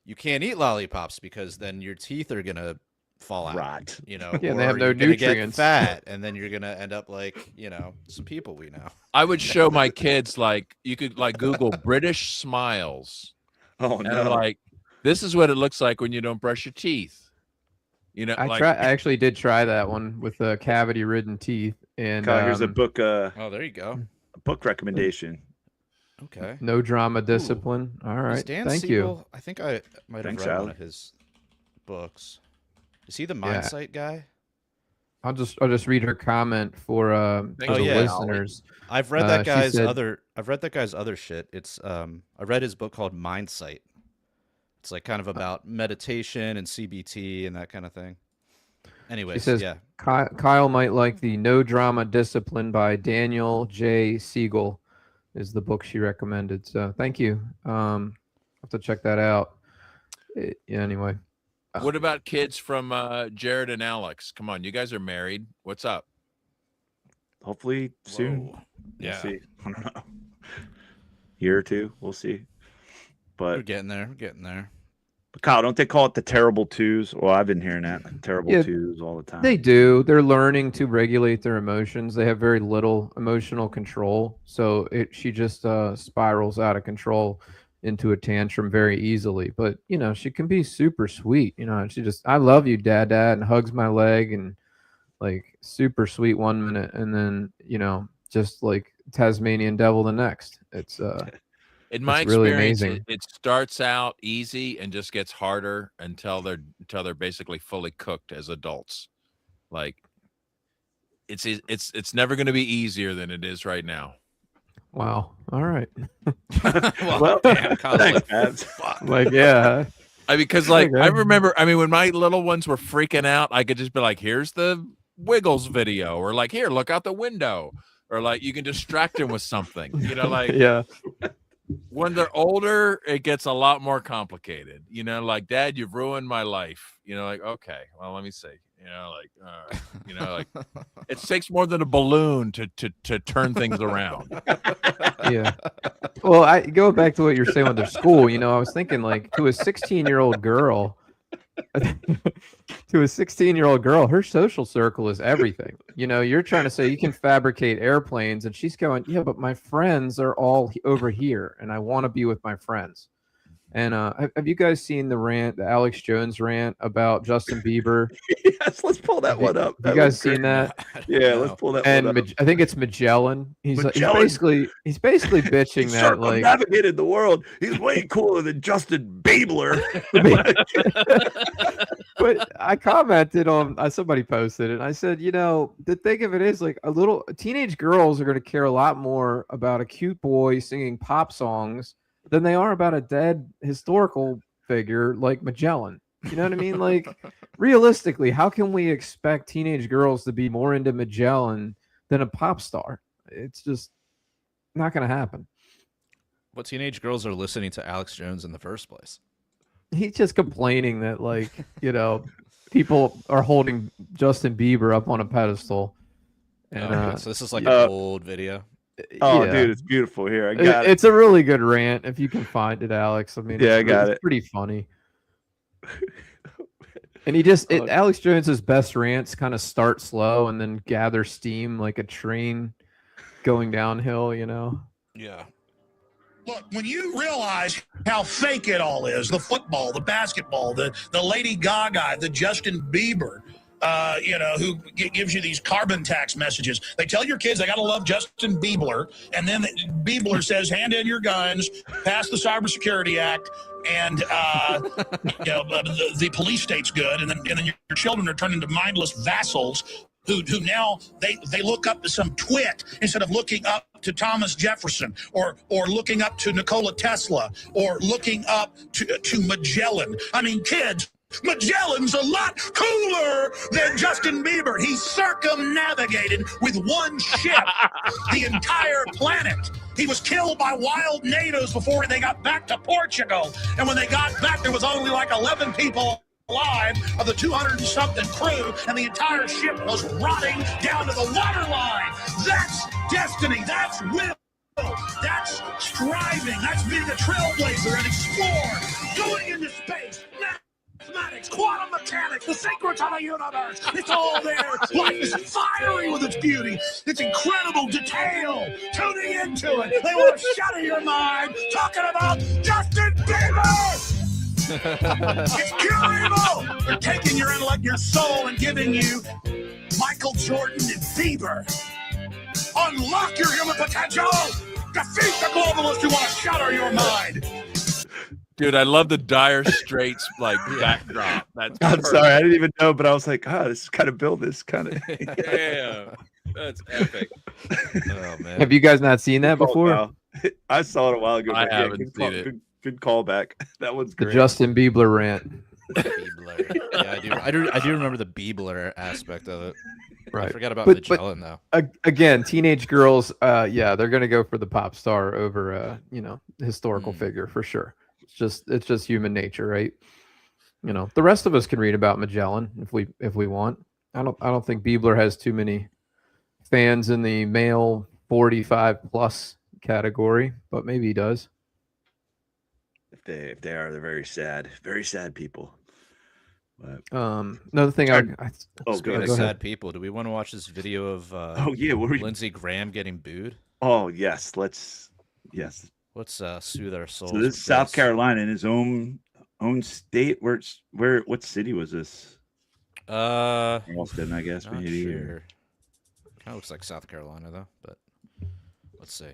you can't eat lollipops because then your teeth are gonna fall out. Right. You know, yeah, or they have no you're gonna nutrients. Get fat, and then you're gonna end up like, you know, some people we know. I would show my kids, like, you could like Google British smiles. Oh and no! Like, this is what it looks like when you don't brush your teeth. You know, I actually did try that one with cavity-ridden teeth. And here's a book. Oh, there you go. A book recommendation. Okay. No drama discipline. All right. Thank you. I think I might have read one of his books. Is he the Mindsight guy? I'll just read her comment for the listeners. I've read that guy's other shit. It's I read his book called Mindsight. It's like kind of about meditation and CBT and that kind of thing. Anyways, she says, yeah. Kyle might like the No Drama Discipline by Daniel J. Siegel. Is the book she recommended. So thank you. I'll have to check that out. Anyway. What about kids from Jared and Alex? Come on, you guys are married. What's up? Hopefully soon. Yeah. We'll see. I don't know. Year or 2, we'll see. But We're getting there. We're getting there. Kyle, don't they call it the terrible twos? Well, I've been hearing that terrible twos all the time. They do. They're learning to regulate their emotions. They have very little emotional control, so she just spirals out of control into a tantrum very easily. But she can be super sweet. She just, I love you, Dad, and hugs my leg and like super sweet 1 minute, and then just like Tasmanian devil the next. It's in my really experience, amazing. it starts out easy and just gets harder until they're basically fully cooked as adults. Like it's never going to be easier than it is right now. Wow. All right. well, damn, Thanks, like, yeah. Because like I remember, when my little ones were freaking out, I could just be like, "Here's the Wiggles video," or like, "Here, look out the window," or like you can distract them with something. Like yeah. When they're older, it gets a lot more complicated. Like, Dad, you've ruined my life. Like, okay, well, let me see. Like it takes more than a balloon to turn things around. Yeah. Well, I go back to what you're saying with their school. I was thinking like to a 16-year-old girl, her social circle is everything. You're trying to say you can fabricate airplanes, and she's going, yeah, but my friends are all over here, and I want to be with my friends. And have you guys seen the Alex Jones rant about Justin Bieber? Yes, let's pull that one up. You guys seen that? Yeah, let's pull that one up. I think it's Magellan. He's basically bitching he that like navigated the world. He's way cooler than Justin Bieber. But I commented on somebody posted it, and I said, the thing of it is like teenage girls are going to care a lot more about a cute boy singing pop songs than they are about a dead historical figure like Magellan. You know what I mean? Like, realistically, how can we expect teenage girls to be more into Magellan than a pop star? It's just not going to happen. What teenage girls are listening to Alex Jones in the first place? He's just complaining that, like, people are holding Justin Bieber up on a pedestal. And so this is like an old video. Oh, yeah. Dude, it's beautiful. Here, I got it. It's a really good rant if you can find it, Alex. I mean, yeah, I got it. It's pretty funny. And Alex Jones's best rants kind of start slow and then gather steam like a train going downhill. Yeah. Look, when you realize how fake it all is, the football, the basketball, the Lady Gaga, the Justin Bieber, who gives you these carbon tax messages. They tell your kids they got to love Justin Bieber, and then Bieber says, hand in your guns, pass the Cybersecurity Act, and the police state's good, and then your children are turned into mindless vassals who now they look up to some twit instead of looking up to Thomas Jefferson or looking up to Nikola Tesla or looking up to Magellan. I mean, kids, Magellan's a lot cooler than Justin Bieber. He circumnavigated with one ship the entire planet. He was killed by wild natives before they got back to Portugal. And when they got back, there was only like 11 people alive of the 200-something crew, and the entire ship was rotting down to the waterline. That's destiny. That's will. That's striving. That's being a trailblazer and explorer. Going into space. Mathematics, quantum mechanics, the secrets of the universe. It's all there. Life is fiery with its beauty. It's incredible detail. Tuning into it. They want to shatter your mind talking about Justin Bieber. It's pure evil. They're taking your intellect, your soul, and giving you Michael Jordan and Bieber. Unlock your human potential. Defeat the globalists who want to shatter your mind. Dude, I love the Dire Straits backdrop. I'm sorry, I didn't even know, but I was like, this is kind of build this kind of. Yeah, that's epic. Oh man, have you guys not seen that before? I saw it a while ago. I haven't seen it. Good callback. That one's great. The Justin Bieber rant. Bieber. Yeah, I do remember the Bieber aspect of it. Right. I forgot about Magellan though. Again, teenage girls, they're gonna go for the pop star over historical figure for sure. It's just human nature, right? The rest of us can read about Magellan if we want. I don't think Bieber has too many fans in the male 45 plus category, but maybe he does. if they are, they're very sad people. But Another thing go Speaking ahead. of sad people, do we want to watch this video of What were you? Lindsey Graham getting booed? Oh yes, yes. Let's soothe our souls. So this is South Carolina in his own state. What city was this? Charleston, I guess. Not Maybe. sure. Kind of looks like South Carolina though, but let's see.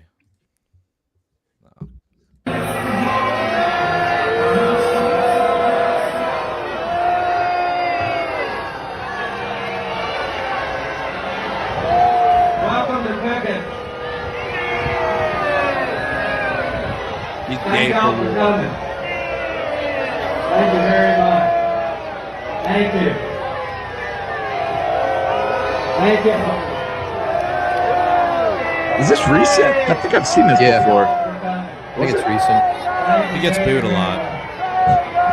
Welcome to Pickett. He's Thank y'all for coming. Thank you very much. Thank you. Thank you. Is this recent? I think I've seen this before. I think it's recent. He gets booed a lot.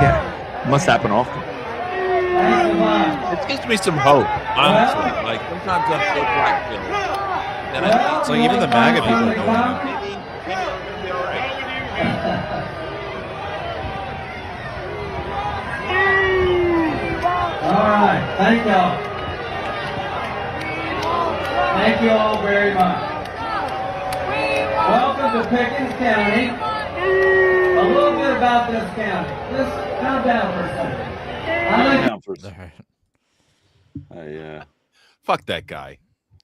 Yeah, must happen often. Thanks a lot. It gives me some hope, honestly. Like sometimes I'm so black-pilled. And It's like even the MAGA people are going up. All right. Thank y'all. Thank you all very much. Welcome to Pickens County. A little bit about this county. Just calm down for a second. fuck that guy.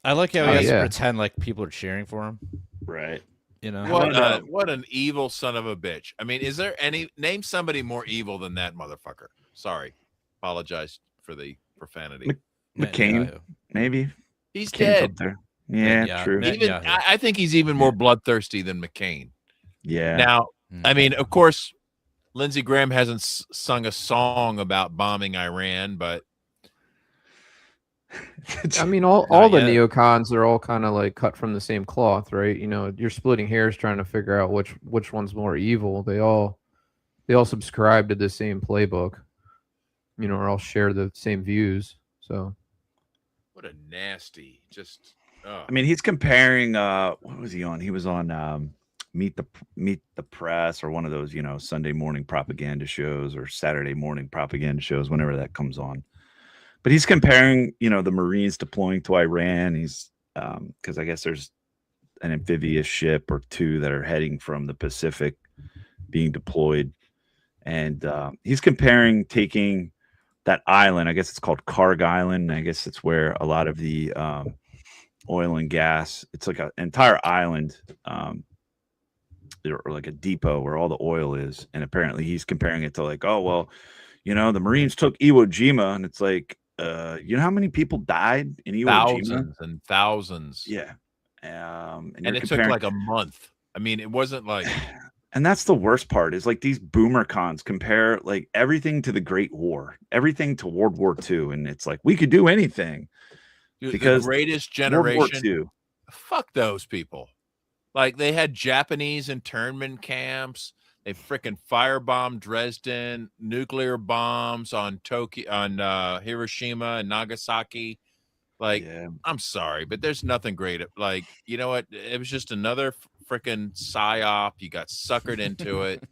I like how he has to pretend like people are cheering for him. Right. You know what an evil son of a bitch. I mean, is there name somebody more evil than that motherfucker? Sorry, apologize for the profanity. McCain, maybe he's McCain's dead. up there. Yeah, true. I think he's even more bloodthirsty than McCain. Yeah. Now, I mean, of course, Lindsey Graham hasn't sung a song about bombing Iran, but I mean, all the neocons are all kind of like cut from the same cloth, right? You know, you're splitting hairs trying to figure out which one's more evil. They all subscribe to the same playbook, you know, or all share the same views. So, what a nasty, just. I mean, he's comparing. What was he on? He was on Meet the Press or one of those, you know, Sunday morning propaganda shows or Saturday morning propaganda shows, whenever that comes on. But he's comparing, you know, the Marines deploying to Iran. He's because I guess there's an amphibious ship or two that are heading from the Pacific being deployed. And he's comparing taking that island. I guess it's called Karg Island. I guess it's where a lot of the oil and gas, it's like an entire island or like a depot where all the oil is. And apparently he's comparing it to like, oh, well, you know, the Marines took Iwo Jima, and it's like, you know how many people died in Iwo Jima? Thousands and thousands. Yeah. And it took like a month. I mean, it wasn't like. And that's the worst part is like these boomer cons compare like everything to the Great War, everything to World War II. And it's like, we could do anything. Dude, because the greatest generation. Fuck those people. Like they had Japanese internment camps. They freaking firebombed Dresden, nuclear bombs on Tokyo, on Hiroshima and Nagasaki. Like, I'm sorry, but there's nothing great. Like, you know what? It was just another freaking psyop. You got suckered into it.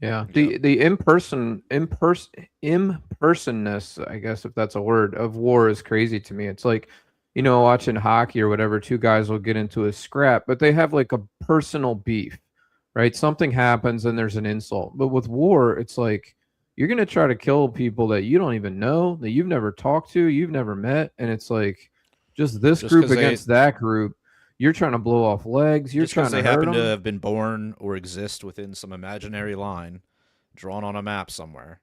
Yeah, the impersonness, I guess if that's a word, of war is crazy to me. It's like, you know, watching hockey or whatever, two guys will get into a scrap, but they have like a personal beef. Right, something happens and there's an insult. But with war, it's like you're gonna try to kill people that you don't even know, that you've never talked to, you've never met, and it's like just group against that group. You're trying to blow off legs. You're trying to hurt them. They happen to have been born or exist within some imaginary line drawn on a map somewhere.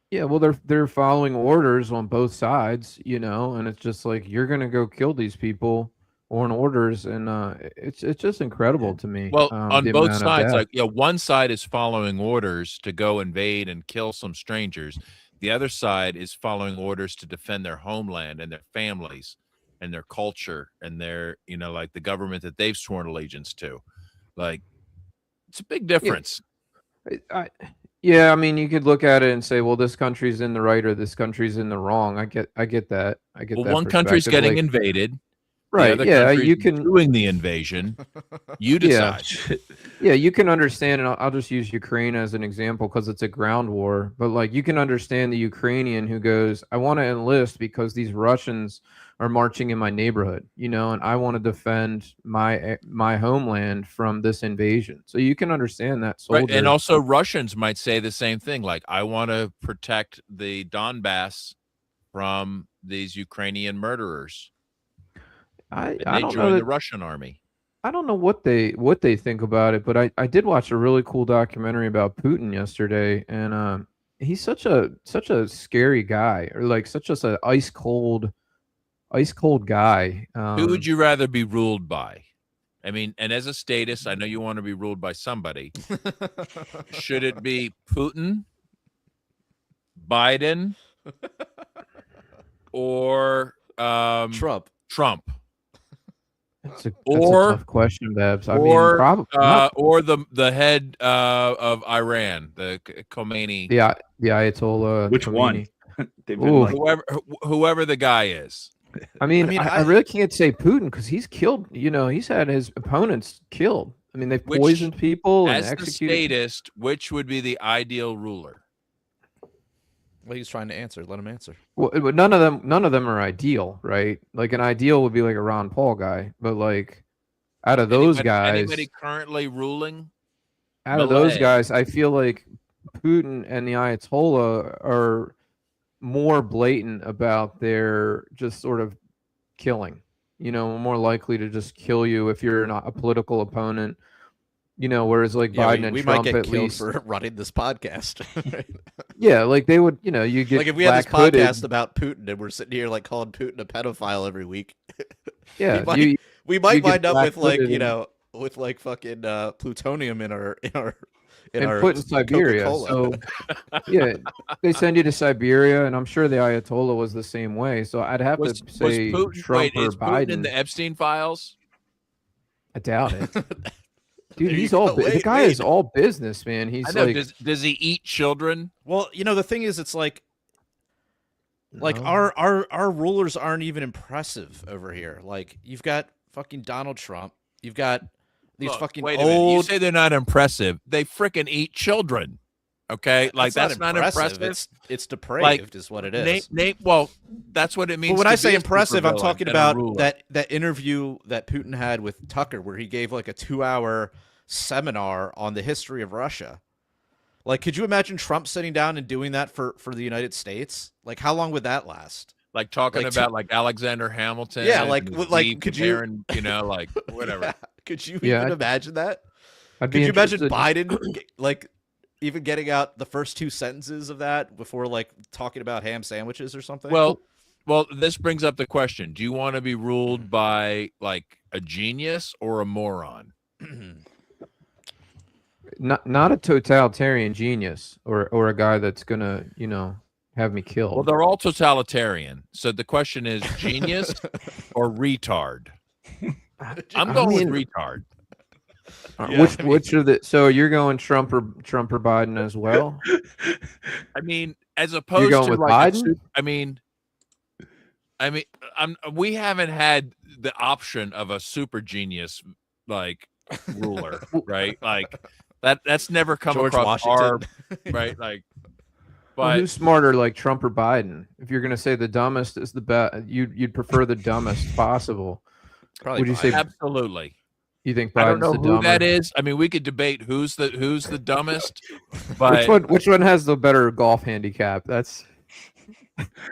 Yeah, well, they're following orders on both sides, you know, and it's just like you're gonna go kill these people on orders, and it's just incredible to me. Well, on both sides, like one side is following orders to go invade and kill some strangers. The other side is following orders to defend their homeland and their families and their culture and their, you know, like the government that they've sworn allegiance to. Like, it's a big difference. Yeah, I mean, you could look at it and say, well, this country's in the right or this country's in the wrong. I get that. Well, one country's getting invaded. Right. other Yeah, countries you can doing the invasion. You Yeah. decide. Yeah, you can understand, and I'll just use Ukraine as an example because it's a ground war. But like, you can understand the Ukrainian who goes, "I want to enlist because these Russians are marching in my neighborhood, and I want to defend my homeland from this invasion." So you can understand that soldier. Right, and also Russians might say the same thing. Like, I want to protect the Donbass from these Ukrainian murderers. I They don't join know the that, Russian army. I don't know what they think about it, but I did watch a really cool documentary about Putin yesterday, and he's such a scary guy, or like such as an ice cold guy. Who would you rather be ruled by? I mean, and as a statist, I know you want to be ruled by somebody. Should it be Putin, Biden, or Trump? That's a Or- tough question, Babs. I or mean, probably or the head of Iran, the Khomeini, the Ayatollah. Which one? Khomeini. They've been Ooh. like, whoever the guy is. I mean, mean, I really can't say Putin because he's killed. He's had his opponents killed. I mean, they've Which, poisoned people and As the executed. statist, which would be the ideal ruler? Well, he's trying to answer. Let him answer. Well, but none of them are ideal, right? Like an ideal would be like a Ron Paul guy, but like out of those guys, Anybody currently ruling? out of those Malay. guys, I feel like Putin and the Ayatollah are more blatant about their just sort of killing. More likely to just kill you if you're not a political opponent. Whereas like Yeah, Biden and we Trump might get at killed least, for running this podcast. Right? yeah, like they would, you get Like if we had this black-hooded- podcast about Putin and we're sitting here like calling Putin a pedophile every week, yeah, we might, you- we might you get wind up with like black-hooded and- with like fucking plutonium in our and put in Siberia. Coca-Cola. So yeah, they send you to Siberia, and I'm sure the Ayatollah was the same way. So I'd have Was to say Putin, Trump or is Putin Biden. in the Epstein files? I doubt it. Dude, There he's you all go. the guy is all business, man. He's I know. like Does he eat children? Well, the thing is, it's like no. our rulers aren't even impressive over here. Like you've got fucking Donald Trump, you've got these Look, fucking wait a minute. You old. say they're not impressive. They freaking eat children. Okay, like that's not impressive. It's depraved, is what it is. Well, that's what it means. But when to I say be a impressive, I'm supervillain talking and a about ruler. that interview that Putin had with Tucker, where he gave like a 2-hour seminar on the history of Russia. Like, could you imagine Trump sitting down and doing that for the United States? Like, how long would that last? Like talking like, about like Alexander Hamilton. Yeah, like- and his like, deep could you- comparing, like whatever. Yeah. Could you Yeah, even imagine that? I'd be Could you imagine interested- Biden like even getting out the first 2 sentences of that before like talking about ham sandwiches or something? Well, this brings up the question: do you want to be ruled by like a genius or a moron? not a totalitarian genius or a guy that's gonna have me killed. Well, they're all totalitarian. So the question is genius or retard? I'm going with retard. Yeah, which are the so you're going Trump or Biden as well? I mean, as opposed going to with like Biden? we haven't had the option of a super genius like ruler, right? Like that's never come George across Washington. our right. Like, Well, but who's smarter, like Trump or Biden? If you're gonna say the dumbest is the best, you'd prefer the dumbest possible. Probably would you say- Biden. absolutely. You think I don't Biden's know the who dumber? that is. I mean, we could debate who's the dumbest, but Which one has the better golf handicap? That's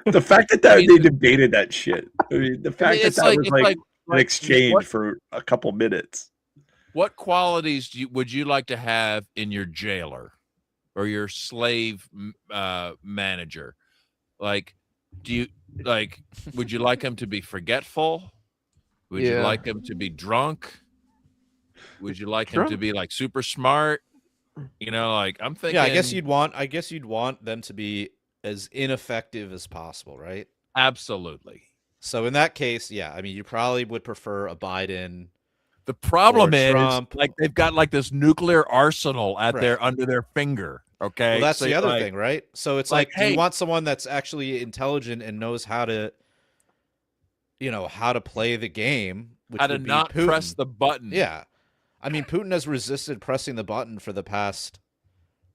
the fact that I mean, they debated that shit. I mean, the fact it's that like- was it's like, like- an exchange what- for a couple minutes. What qualities would you like to have in your jailer or your slave manager? Like, would you like him to be forgetful? Would you Yeah. like him to be drunk? Would you like him Trump- to be like super smart? Like I'm thinking. Yeah, I guess you'd want them to be as ineffective as possible, right? absolutely. So in that case, yeah, I mean, you probably would prefer a Biden. The problem Or is, Trump. like, they've got like this nuclear arsenal at Right. under their finger. Okay, Well, that's So the you're other like, thing, right? So it's like, like, do hey- you want someone that's actually intelligent and knows how to, how to play the game, which How to would be not Putin. press the button. Yeah. I mean, Putin has resisted pressing the button for the past,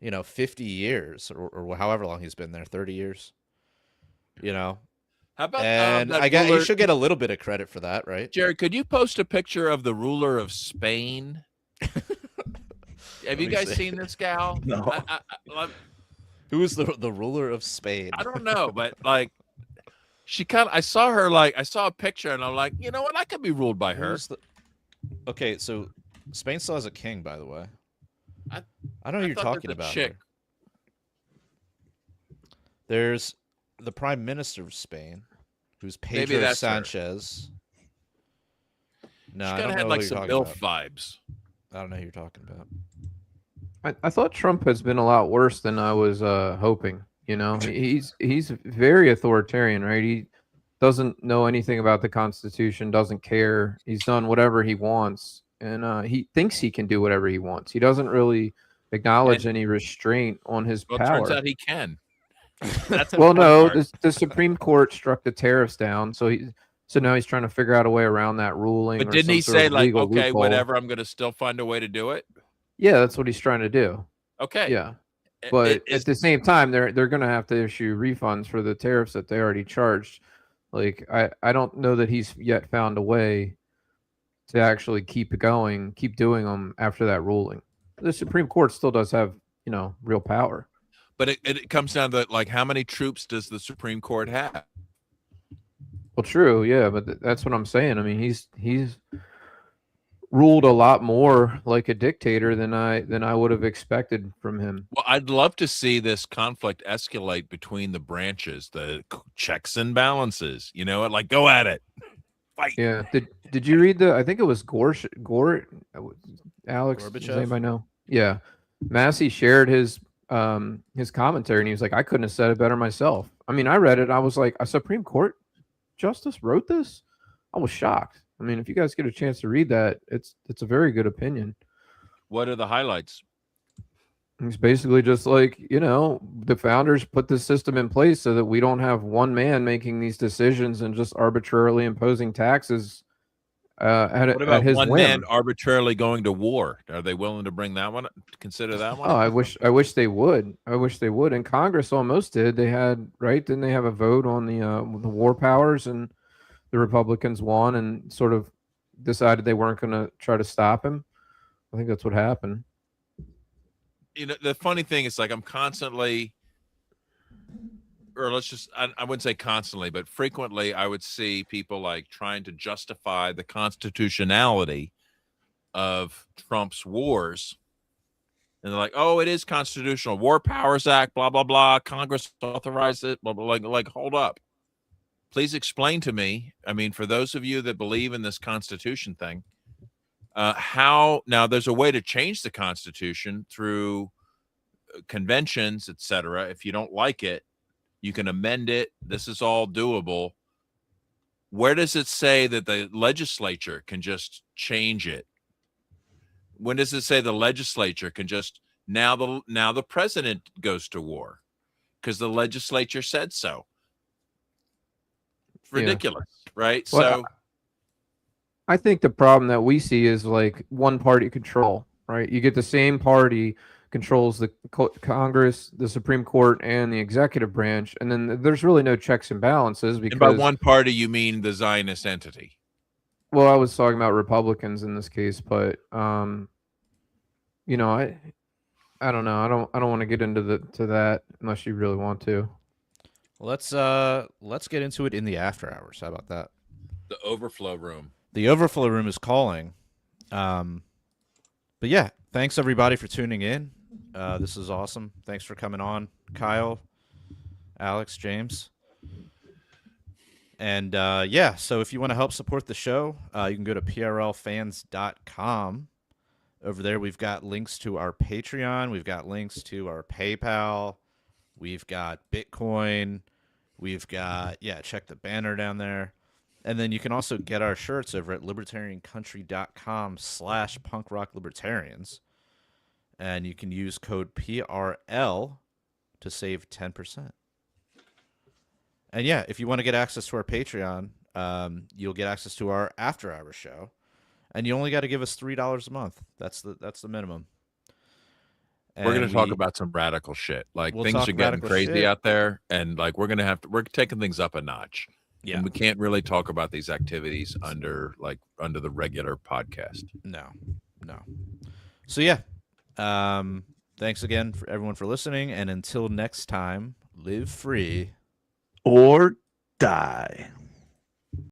50 years or however long he's been there, 30 years. How about And that I guess ruler, you should get a little bit of credit for that, right? Jared, could you post a picture of the ruler of Spain? Have you guys seen this gal? No. Who is the ruler of Spain? I don't know, but like she I saw her I saw a picture and I'm like, you know what? I could be ruled by her. Okay, so Spain still has a king, by the way. I don't know who you're thought talking there's a about. chick. There's the prime minister of Spain, who's Maybe Pedro that's her. Sanchez. No, She I kind don't of know had who like you're some talking MILF about. vibes. I don't know who you're talking about. I thought Trump has been a lot worse than I was hoping. He's very authoritarian, right? He doesn't know anything about the Constitution, doesn't care. He's done whatever he wants, and he thinks he can do whatever he wants. He doesn't really acknowledge any restraint on his Well, power. it turns out he can. That's the Well, fun no, part. the Supreme Court struck the tariffs down, so now he's trying to figure out a way around that ruling. But or didn't some he sort of say like, legal okay, loophole. whatever, I'm going to still find a way to do it? Yeah, that's what he's trying to do. Okay. Yeah. It- But it- at the same time, they're going to have to issue refunds for the tariffs that they already charged. Like I don't know that he's yet found a way to actually keep doing them after that ruling. The Supreme Court still does have real power. But it comes down to like how many troops does the Supreme Court have? Well, true, yeah, but that's what I'm saying. I mean, he's ruled a lot more like a dictator than I would have expected from him. Well, I'd love to see this conflict escalate between the branches, the checks and balances. Like go at it, fight. Yeah. Did you read I think it was Gore Alex? Does Gorbachev? anybody know? Yeah. Massey shared his commentary and he was like, I couldn't have said it better myself. I mean, I read it. I was like, a Supreme Court justice wrote this? I was shocked. I mean, if you guys get a chance to read that, it's a very good opinion. What are the highlights? It's basically just like, the founders put this system in place so that we don't have one man making these decisions and just arbitrarily imposing taxes What at about his one whim. man arbitrarily going to war? Are they willing to bring that one? Consider that one? Oh, I wish they would. I wish they would. And Congress almost did. They had, right? Didn't they have a vote on the war powers, and the Republicans won and sort of decided they weren't going to try to stop him? I think that's what happened. The funny thing is, like, I'm constantly, or I wouldn't say constantly, but frequently I would see people like trying to justify the constitutionality of Trump's wars. And they're like, oh, it is constitutional. War Powers Act, blah, blah, blah. Congress authorized it, blah, blah, like, hold up. Please explain to me. I mean, for those of you that believe in this Constitution thing, how now there's a way to change the Constitution through conventions, etc. If you don't like it, you can amend it. This is all doable. Where does it say that the legislature can just change it? When does it say the legislature can just now the president goes to war because the legislature said so? It's ridiculous, right? Well, So I think the problem that we see is like one party control, right? You get the same party controls the Congress, the Supreme Court, and the executive branch, and then there's really no checks and balances because. and by one party, you mean the Zionist entity? Well, I was talking about Republicans in this case, but I don't know. I don't want to get into that unless you really want to. Let's get into it in the after hours. How about that? The overflow room. The overflow room is calling. But yeah, thanks everybody for tuning in. This is awesome. Thanks for coming on, Kyle, Alex, James. And yeah, so if you want to help support the show, you can go to prlfans.com. Over there, we've got links to our Patreon. We've got links to our PayPal. We've got Bitcoin. We've got, check the banner down there. And then you can also get our shirts over at libertariancountry.com/punkrockliberatorians. And you can use code PRL to save 10%. And yeah, if you want to get access to our Patreon, you'll get access to our after-hours show, and you only got to give us $3 a month. That's the minimum. We're going to talk about some radical shit. Like, we'll things are getting crazy shit out there, and like we're taking things up a notch. Yeah. And we can't really talk about these activities under the regular podcast. No. So yeah. Thanks again for everyone for listening, and until next time, live free or die.